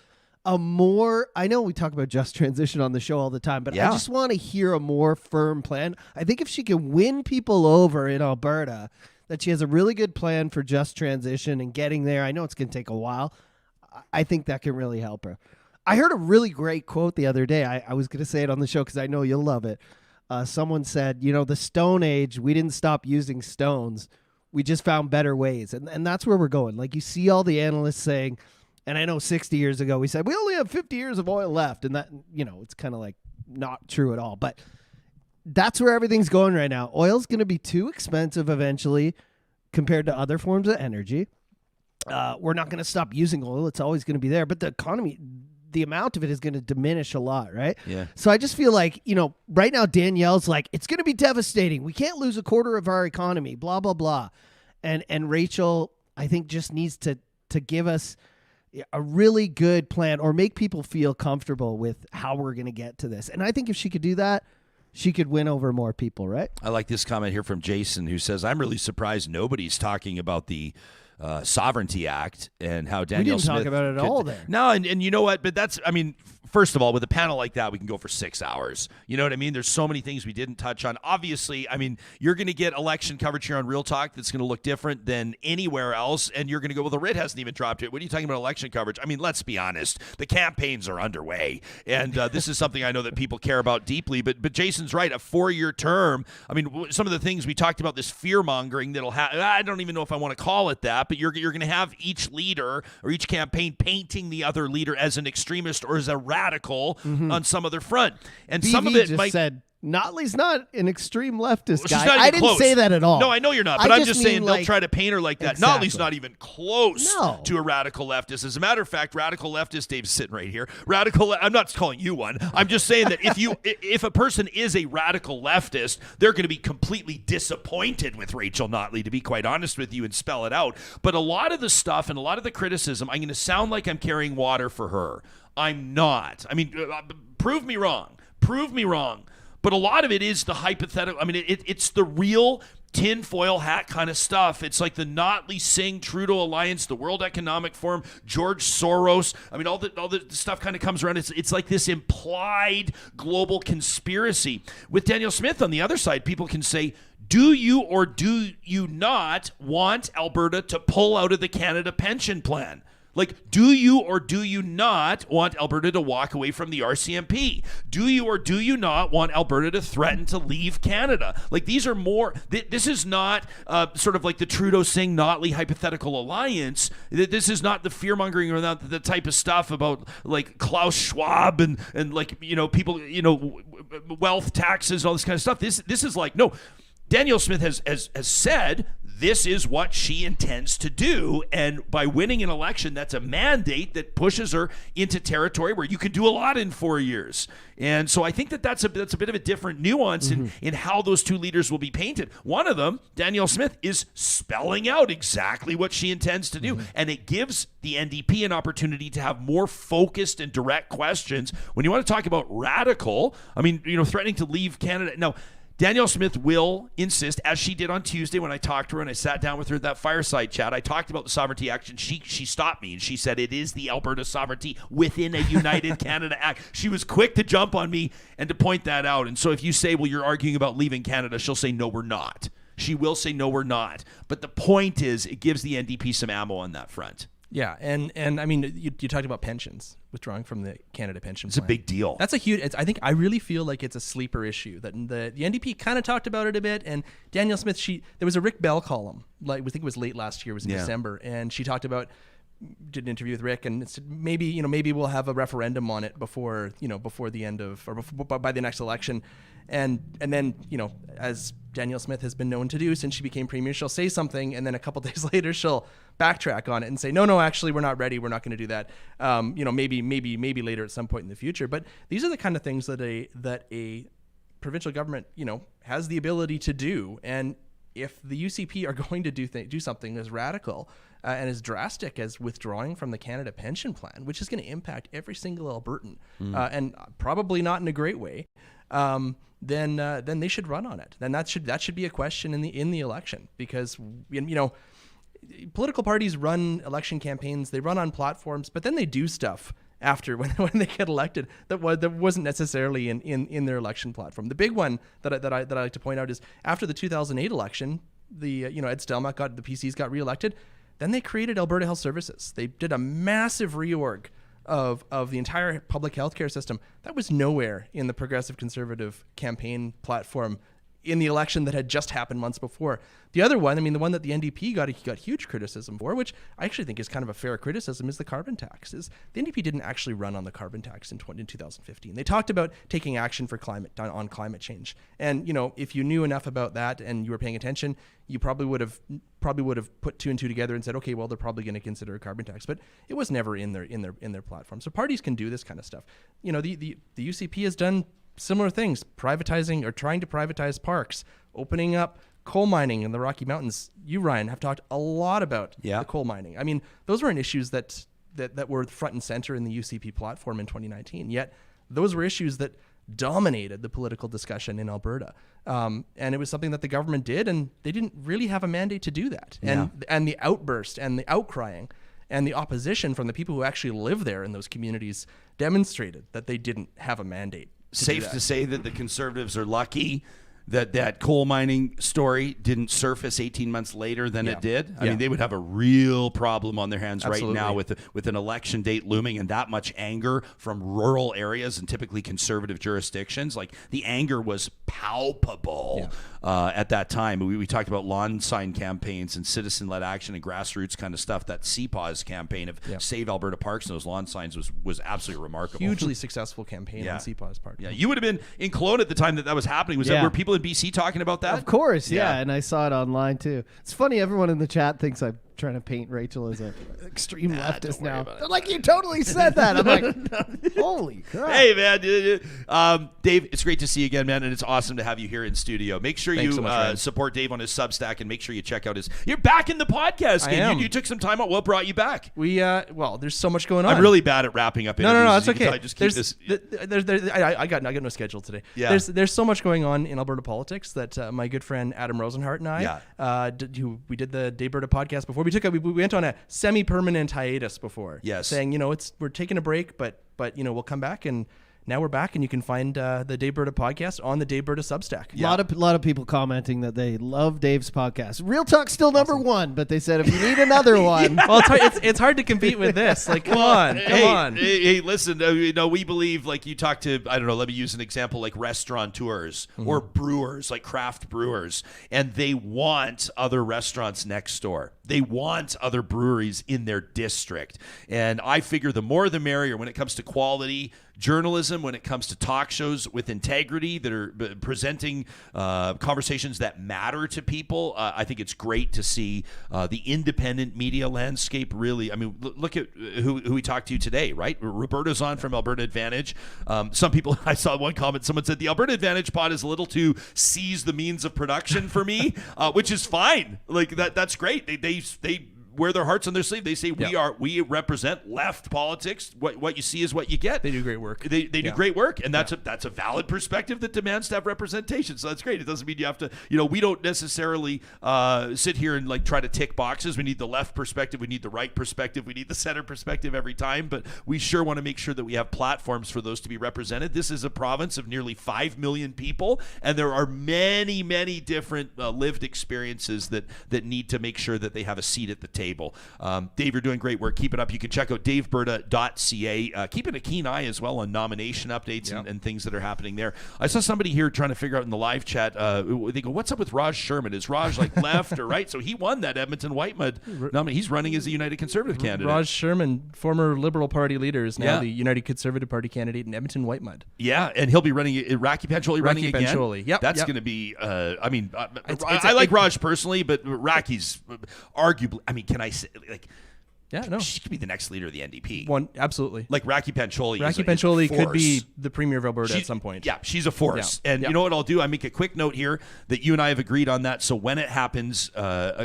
I know we talk about just transition on the show all the time, but I just want to hear a more firm plan. I think if she can win people over in Alberta, that she has a really good plan for just transition and getting there. I know it's going to take a while. I think that can really help her. I heard a really great quote the other day. I was going to say it on the show because I know you'll love it. Someone said, the Stone Age, we didn't stop using stones. We just found better ways. And that's where we're going. Like you see all the analysts saying, and I know 60 years ago we said, we only have 50 years of oil left. And that, it's kind of like not true at all. But that's where everything's going right now. Oil's going to be too expensive eventually compared to other forms of energy. We're not going to stop using oil. It's always going to be there. But the economy, the amount of it is going to diminish a lot, right? Yeah. So I just feel like, right now Danielle's like, it's going to be devastating. We can't lose a quarter of our economy, blah, blah, blah. And Rachel, I think, just needs to give us a really good plan or make people feel comfortable with how we're going to get to this. And I think if she could do that, she could win over more people, right? I like this comment here from Jason, who says, I'm really surprised nobody's talking about the Sovereignty Act and how Danielle Smith... We didn't talk about it at all there. No, and you know what? But that's, first of all, with a panel like that, we can go for 6 hours. You know what I mean? There's so many things we didn't touch on. Obviously, you're going to get election coverage here on Real Talk that's going to look different than anywhere else, and you're going to go, well, the writ hasn't even dropped yet. What are you talking about election coverage? Let's be honest. The campaigns are underway, and this is something I know that people care about deeply, but Jason's right. A 4-year term, some of the things we talked about, this fear-mongering that'll happen, I don't even know if I want to call it that, but you're going to have each leader or each campaign painting the other leader as an extremist or as a radical on some other front. And BV some of it just said Notley's not an extreme leftist guy. I didn't say that at all. No, I know you're not, but I'm just saying they'll try to paint her like that. Exactly. Notley's not even close to a radical leftist. As a matter of fact, radical leftist, Dave's sitting right here. I'm not calling you one. I'm just saying that if a person is a radical leftist, they're going to be completely disappointed with Rachel Notley, to be quite honest with you, and spell it out. But a lot of the stuff and a lot of the criticism, I'm going to sound like I'm carrying water for her. I'm not. Prove me wrong. Prove me wrong. But a lot of it is the hypothetical. It's the real tinfoil hat kind of stuff. It's like the Notley Singh Trudeau alliance, the World Economic Forum, George Soros. All the stuff kind of comes around. It's like this implied global conspiracy. With Danielle Smith on the other side, people can say, do you or do you not want Alberta to pull out of the Canada Pension Plan? Like, do you or do you not want Alberta to walk away from the RCMP? Do you or do you not want Alberta to threaten to leave Canada? Like, these are more, this is not sort of like the Trudeau-Singh Notley hypothetical alliance. This is not the fear-mongering or the type of stuff about, like, Klaus Schwab and like, people, wealth taxes, all this kind of stuff. This is like, no, Danielle Smith has said this is what she intends to do, and by winning an election, that's a mandate that pushes her into territory where you can do a lot in 4 years. And so I think that's a bit of a different nuance in how those two leaders will be painted. One of them, Danielle Smith, is spelling out exactly what she intends to do, and it gives the NDP an opportunity to have more focused and direct questions. When you want to talk about radical, threatening to leave Canada. Now, Danielle Smith will insist, as she did on Tuesday when I talked to her and I sat down with her at that fireside chat. I talked about the Sovereignty Act, and she stopped me and she said it is the Alberta Sovereignty within a United Canada Act. She was quick to jump on me and to point that out. And so if you say, well, you're arguing about leaving Canada, she'll say, no, we're not. She will say, no, we're not. But the point is, it gives the NDP some ammo on that front. Yeah, and you talked about pensions, withdrawing from the Canada pension plan. It's a big deal. That's a huge. I really feel like it's a sleeper issue. That the NDP kind of talked about it a bit, and Danielle Smith, there was a Rick Bell column, like I think it was late last year, it was in December, and she talked about, did an interview with Rick, and said maybe we'll have a referendum on it before the end of, or by the next election, and then as Danielle Smith has been known to do since she became premier. She'll say something, and then a couple days later, she'll backtrack on it and say, no, actually, we're not ready. We're not going to do that. Maybe later at some point in the future. But these are the kind of things that a provincial government, has the ability to do. And if the UCP are going to do something as radical and as drastic as withdrawing from the Canada Pension Plan, which is going to impact every single Albertan, and probably not in a great way, then they should run on it. Then that should be a question in the election, because political parties run election campaigns, they run on platforms, but then they do stuff after when they get elected that wasn't necessarily in their election platform. The big one that I like to point out is after the 2008 election, Ed Stelmach the PCs got reelected. Then they created Alberta Health Services. They did a massive reorg of the entire public healthcare system. That was nowhere in the Progressive Conservative campaign platform in the election that had just happened months before. The other one, the one that the NDP got huge criticism for, which I actually think is kind of a fair criticism, is the carbon tax. The NDP didn't actually run on the carbon tax in 2015. They talked about taking action for on climate change. And, if you knew enough about that and you were paying attention, you probably would have put two and two together and said, okay, well, they're probably going to consider a carbon tax, but it was never in their platform. So parties can do this kind of stuff. The UCP has done similar things, privatizing or trying to privatize parks, opening up coal mining in the Rocky Mountains. You, Ryan, have talked a lot about the coal mining. Those weren't issues that were front and center in the UCP platform in 2019, yet those were issues that dominated the political discussion in Alberta. And it was something that the government did, and they didn't really have a mandate to do that. Yeah. And the outburst and the outcrying and the opposition from the people who actually live there in those communities demonstrated that they didn't have a mandate. Safe to say that the Conservatives are lucky that coal mining story didn't surface 18 months later than it did. I mean, they would have a real problem on their hands right now with an election date looming and that much anger from rural areas and typically conservative jurisdictions. Like, the anger was palpable at that time. We talked about lawn sign campaigns and citizen-led action and grassroots kind of stuff. That CPAWS campaign of Save Alberta Parks and those lawn signs was absolutely remarkable. Hugely successful campaign on CPAWS part. Yeah, you would have been in Kelowna at the time that was happening. Was that where people in BC talking about that? Of course, and I saw it online too. It's funny, everyone in the chat thinks I'm trying to paint Rachel as an extreme leftist now. They're like, you totally said that. I'm like, holy crap. Hey, man. Dave, it's great to see you again, man, and it's awesome to have you here in studio. Make sure you support Dave on his Substack, and make sure you check out his... You're back in the podcast game. You took some time out. What brought you back? There's so much going on. I'm really bad at wrapping up interviews. No, that's okay. I just keep this... I got no schedule today. Yeah. There's so much going on in Alberta politics that my good friend Adam Rosenhart and I, we did the Daveberta podcast before. We went on a semi-permanent hiatus before. Yes. Saying, we're taking a break, but we'll come back, and now we're back, and you can find the Daveberta podcast on the Daveberta Substack. A lot of people commenting that they love Dave's podcast. Real Talk's still number one, but they said if you need another one, well, it's hard to compete with this. Like, come on. Hey, listen. We believe, like, you talk to, I don't know. Let me use an example, like restaurateurs or brewers, like craft brewers, and they want other restaurants next door. They want other breweries in their district, and I figure the more the merrier when it comes to quality journalism, when it comes to talk shows with integrity that are presenting conversations that matter to people. I think it's great to see the independent media landscape really. I mean, look at who we talked to today, right? Roberta's on from Alberta Advantage. Some people, I saw one comment, someone said the Alberta Advantage pod is a little too seize the means of production for me, which is fine. Like, that's great. They wear their hearts on their sleeve. They say we represent left politics. What you see is what you get. They do great work. They do great work, and that's a valid perspective that demands to have representation. So that's great. It doesn't mean you have to. We don't necessarily sit here and like try to tick boxes. We need the left perspective. We need the right perspective. We need the center perspective every time. But we sure want to make sure that we have platforms for those to be represented. This is a province of nearly 5 million people, and there are many, many different lived experiences that need to make sure that they have a seat at the table. table. Dave, you're doing great work. Keep it up. You can check out daveberta.ca. Keeping a keen eye as well on nomination updates and things that are happening there. I saw somebody here trying to figure out in the live chat, they go, what's up with Raj Sherman? Is Raj like left or right? So he won that Edmonton Whitemud nomination. He's running as a United Conservative candidate. Raj Sherman, former Liberal Party leader, is now the United Conservative Party candidate in Edmonton Whitemud. Yeah, and he'll be running Racky Pancholi running again. Pancholi. Yep, that's going to be. I like Raj personally, but Racky's arguably. I mean, can I say like? Yeah, no. She could be the next leader of the NDP. Absolutely. Like Racky Pancholi. Racky Pancholi could be the premier of Alberta at some point. Yeah, she's a force. Yeah. And you know what I'll do? I make a quick note here that you and I have agreed on that. So when it happens,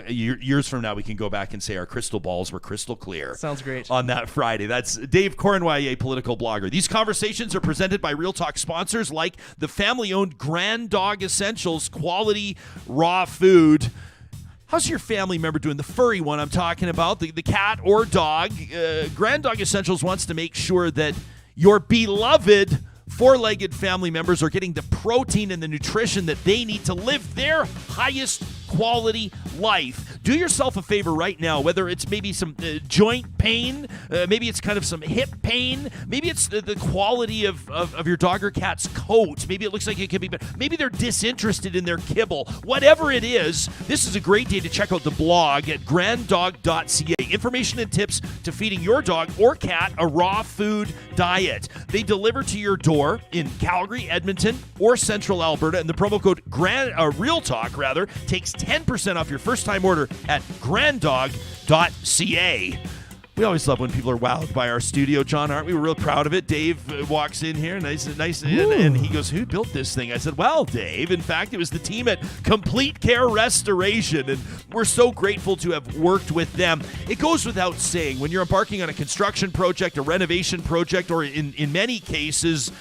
years from now, we can go back and say our crystal balls were crystal clear. Sounds great. On that Friday. That's Dave Cournoyer, political blogger. These conversations are presented by Real Talk sponsors like the family-owned Grand Dog Essentials, quality raw food. How's your family member doing? The furry one I'm talking about, the cat or dog. Grand Dog Essentials wants to make sure that your beloved four-legged family members are getting the protein and the nutrition that they need to live their highest quality life. Do yourself a favor right now, whether it's maybe some joint pain, maybe it's kind of some hip pain, maybe it's the quality of your dog or cat's coat, maybe it looks like it could be better, maybe they're disinterested in their kibble. Whatever it is, this is a great day to check out the blog at granddog.ca. Information and tips to feeding your dog or cat a raw food diet. They deliver to your door in Calgary, Edmonton, or Central Alberta, and the promo code Real Talk takes 10% off your first-time order at granddog.ca. We always love when people are wowed by our studio, John, aren't we? We're real proud of it. Dave walks in here, nice, and he goes, who built this thing? I said, well, Dave, in fact, it was the team at Complete Care Restoration, and we're so grateful to have worked with them. It goes without saying, when you're embarking on a construction project, a renovation project, or in many cases,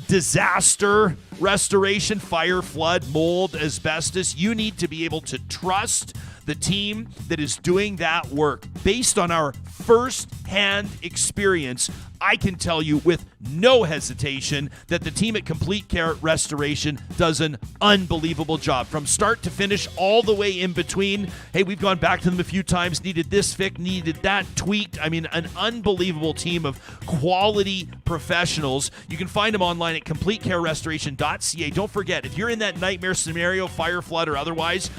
disaster restoration, fire, flood, mold, asbestos, you need to be able to trust the team that is doing that work. Based on our first-hand experience, I can tell you with no hesitation that the team at Complete Care Restoration does an unbelievable job. From start to finish, all the way in between. Hey, we've gone back to them a few times, needed this fixed, needed that tweaked. I mean, an unbelievable team of quality professionals. You can find them online at CompleteCareRestoration.ca. Don't forget, if you're in that nightmare scenario, fire, flood, or otherwise,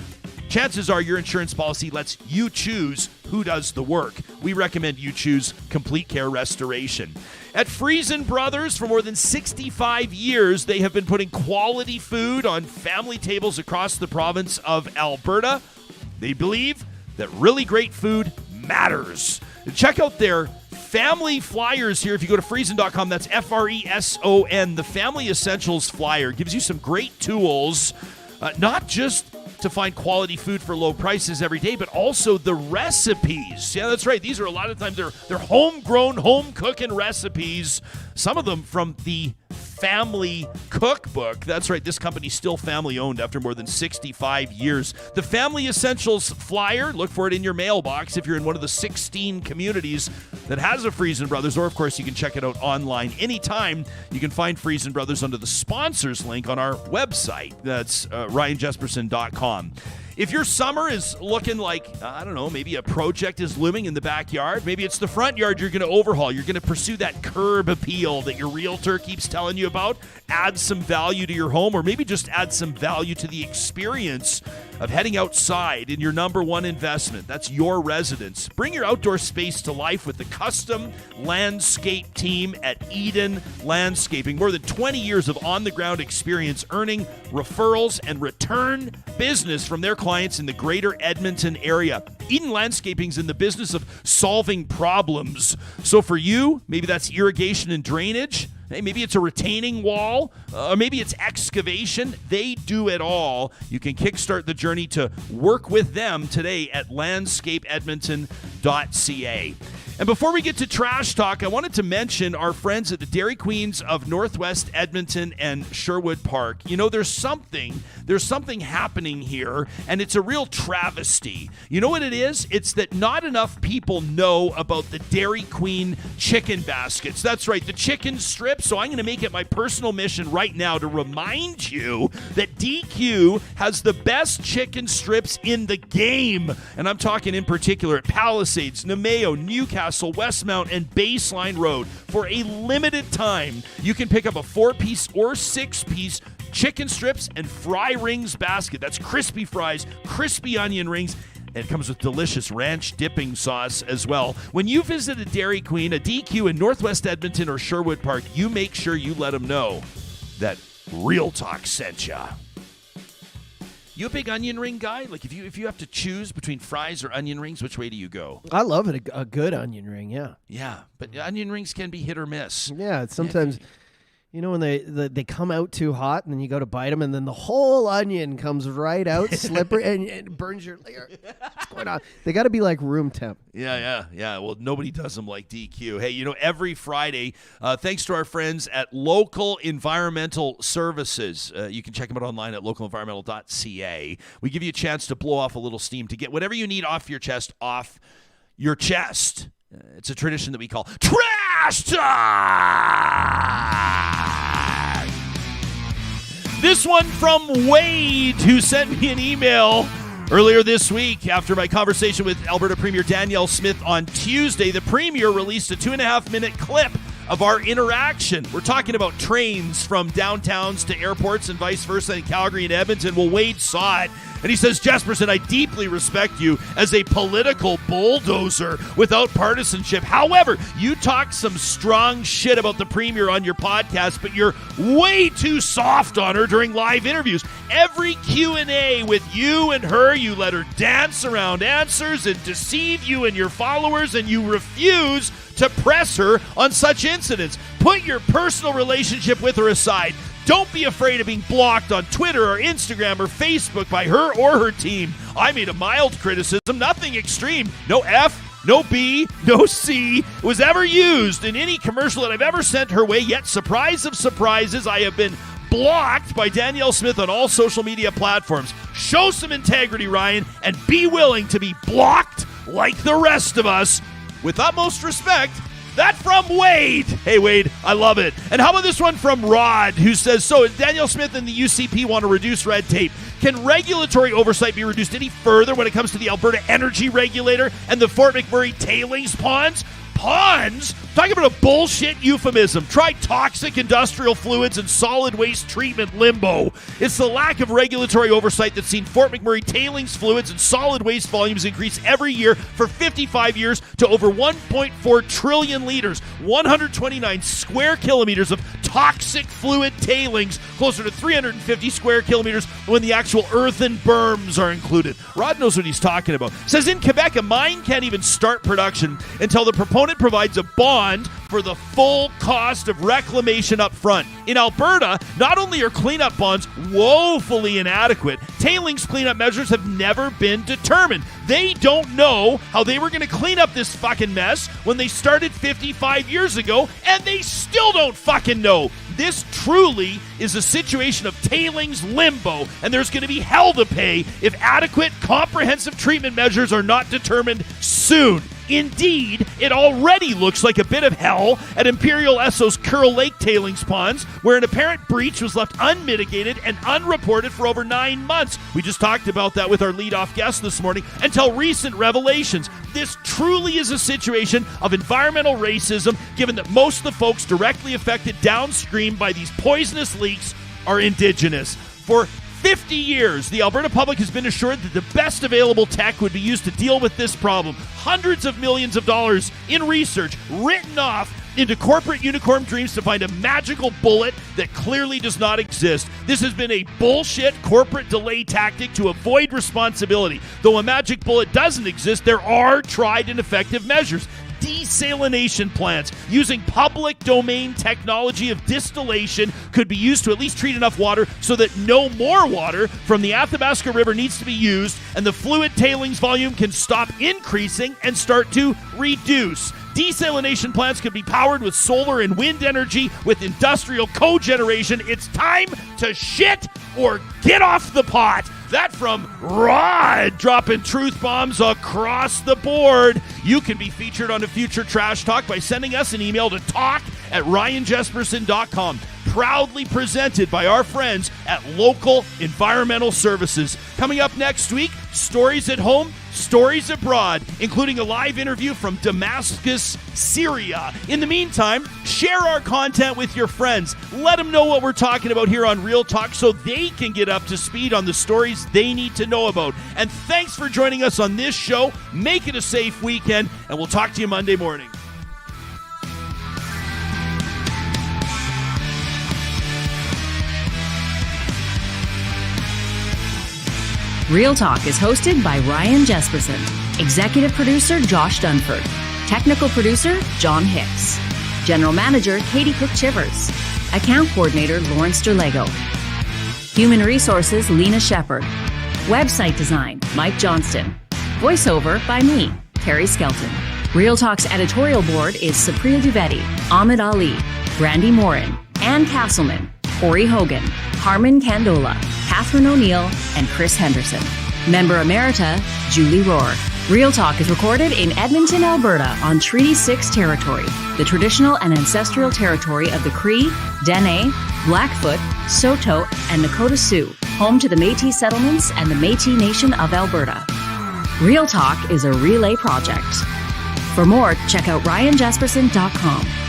chances are your insurance policy lets you choose who does the work. We recommend you choose Complete Care Restoration. At Friesen Brothers, for more than 65 years, they have been putting quality food on family tables across the province of Alberta. They believe that really great food matters. Check out their family flyers here. If you go to Friesen.com, that's Freson. The Family Essentials Flyer gives you some great tools, not just to find quality food for low prices every day, but also the recipes. Yeah, that's right. These are a lot of times they're homegrown, home cooking recipes. Some of them from the family cookbook. That's right. This company's still family owned after more than 65 years. The Family Essentials Flyer, look for it in your mailbox if you're in one of the 16 communities that has a Friesen Brothers, or of course you can check it out online anytime. You can find Friesen Brothers under the sponsors link on our website. That's ryanjesperson.com. If your summer is looking like, I don't know, maybe a project is looming in the backyard, maybe it's the front yard you're going to overhaul, you're going to pursue that curb appeal that your realtor keeps telling you about, add some value to your home, or maybe just add some value to the experience of heading outside in your number one investment. That's your residence. Bring your outdoor space to life with the custom landscape team at Eden Landscaping. More than 20 years of on-the-ground experience earning referrals and return business from their clients in the greater Edmonton area. Eden Landscaping's in the business of solving problems. So for you, maybe that's irrigation and drainage. Hey, maybe it's a retaining wall, or maybe it's excavation. They do it all. You can kickstart the journey to work with them today at landscapeedmonton.ca. And before we get to trash talk, I wanted to mention our friends at the Dairy Queens of Northwest Edmonton and Sherwood Park. You know, there's something happening here, and it's a real travesty. You know what it is? It's that not enough people know about the Dairy Queen chicken baskets. That's right, the chicken strips So I'm going to make it my personal mission right now to remind you that DQ has the best chicken strips in the game. And I'm talking in particular at Palisades, Nemeo, Newcastle, Westmount, and Baseline Road. For a limited time, you can pick up a 4-piece or 6-piece chicken strips and fry rings basket. That's crispy fries, crispy onion rings, and it comes with delicious ranch dipping sauce as well. When you visit a Dairy Queen, a DQ in Northwest Edmonton or Sherwood Park, you make sure you let them know that Real Talk sent ya. You a big onion ring guy? Like if you have to choose between fries or onion rings, which way do you go? I love it. A good onion ring, yeah. Yeah, but onion rings can be hit or miss. Yeah, sometimes, you know, when they come out too hot and then you go to bite them and then the whole onion comes right out, slippery, and it burns your layer. What's going on? They got to be like room temp. Yeah. Well, nobody does them like DQ. Hey, you know, every Friday, thanks to our friends at Local Environmental Services, you can check them out online at localenvironmental.ca. We give you a chance to blow off a little steam, to get whatever you need off your chest. It's a tradition that we call Trash Talk! This one from Wade, who sent me an email earlier this week after my conversation with Alberta Premier Danielle Smith on Tuesday. The Premier released a 2.5-minute clip of our interaction. We're talking about trains from downtowns to airports and vice versa in Calgary and Edmonton. Well, Wade saw it, and he says, Jesperson, I deeply respect you as a political bulldozer without partisanship. However, you talk some strong shit about the Premier on your podcast, but you're way too soft on her during live interviews. Every Q&A with you and her, you let her dance around answers and deceive you and your followers, and you refuse to press her on such incidents. Put your personal relationship with her aside. Don't be afraid of being blocked on Twitter or Instagram or Facebook by her or her team. I made a mild criticism, nothing extreme. No F, no B, no C was ever used in any commercial that I've ever sent her way, yet surprise of surprises, I have been blocked by Danielle Smith on all social media platforms. Show some integrity, Ryan, and be willing to be blocked like the rest of us. With utmost respect, that from Wade. Hey, Wade, I love it. And how about this one from Rod, who says, so Danielle Smith and the UCP want to reduce red tape. Can regulatory oversight be reduced any further when it comes to the Alberta Energy Regulator and the Fort McMurray tailings ponds? Ponds? Talking about a bullshit euphemism. Try toxic industrial fluids and solid waste treatment limbo. It's the lack of regulatory oversight that's seen Fort McMurray tailings fluids and solid waste volumes increase every year for 55 years to over 1.4 trillion liters, 129 square kilometers of toxic fluid tailings, closer to 350 square kilometers when the actual earthen berms are included. Rod knows what he's talking about. Says in Quebec, a mine can't even start production until the proponent provides a bond for the full cost of reclamation up front. In Alberta, not only are cleanup bonds woefully inadequate, tailings cleanup measures have never been determined. They don't know how they were going to clean up this fucking mess when they started 55 years ago, and they still don't fucking know. This truly is a situation of tailings limbo, and there's going to be hell to pay if adequate, comprehensive treatment measures are not determined soon. Indeed, it already looks like a bit of hell at Imperial Esso's Curl Lake tailings ponds, where an apparent breach was left unmitigated and unreported for over 9 months. We just talked about that with our lead-off guest this morning, until recent revelations. This truly is a situation of environmental racism, given that most of the folks directly affected downstream by these poisonous leaks are Indigenous. For 50 years, the Alberta public has been assured that the best available tech would be used to deal with this problem. Hundreds of millions of dollars in research written off into corporate unicorn dreams to find a magical bullet that clearly does not exist. This has been a bullshit corporate delay tactic to avoid responsibility. Though a magic bullet doesn't exist, there are tried and effective measures. Desalination plants using public domain technology of distillation could be used to at least treat enough water so that no more water from the Athabasca River needs to be used, and the fluid tailings volume can stop increasing and start to reduce. Desalination plants could be powered with solar and wind energy with industrial cogeneration. It's time to shit or get off the pot. That from Rod, dropping truth bombs across the board. You can be featured on a future Trash Talk by sending us an email to talk at ryanjesperson.com. Proudly presented by our friends at Local Environmental Services. Coming up next week, stories at home, stories abroad, including a live interview from Damascus, Syria. In the meantime, share our content with your friends. Let them know what we're talking about here on Real Talk so they can get up to speed on the stories they need to know about. And thanks for joining us on this show. Make it a safe weekend, and we'll talk to you Monday morning. Real Talk is hosted by Ryan Jesperson, executive producer Josh Dunford, technical producer John Hicks, general manager Katie Cook-Chivers, account coordinator Lawrence Derlego, human resources Lena Shepard, website design Mike Johnston, voiceover by me, Terry Skelton. Real Talk's editorial board is Supriya Dwivedi, Ahmed Ali, Brandy Morin, Ann Castleman, Ori Hogan, Harmon Candola, Catherine O'Neill, and Chris Henderson. Member Emerita, Julie Rohr. Real Talk is recorded in Edmonton, Alberta on Treaty 6 territory, the traditional and ancestral territory of the Cree, Dene, Blackfoot, Saulteaux, and Nakota Sioux, home to the Métis settlements and the Métis Nation of Alberta. Real Talk is a relay project. For more, check out ryanjesperson.com.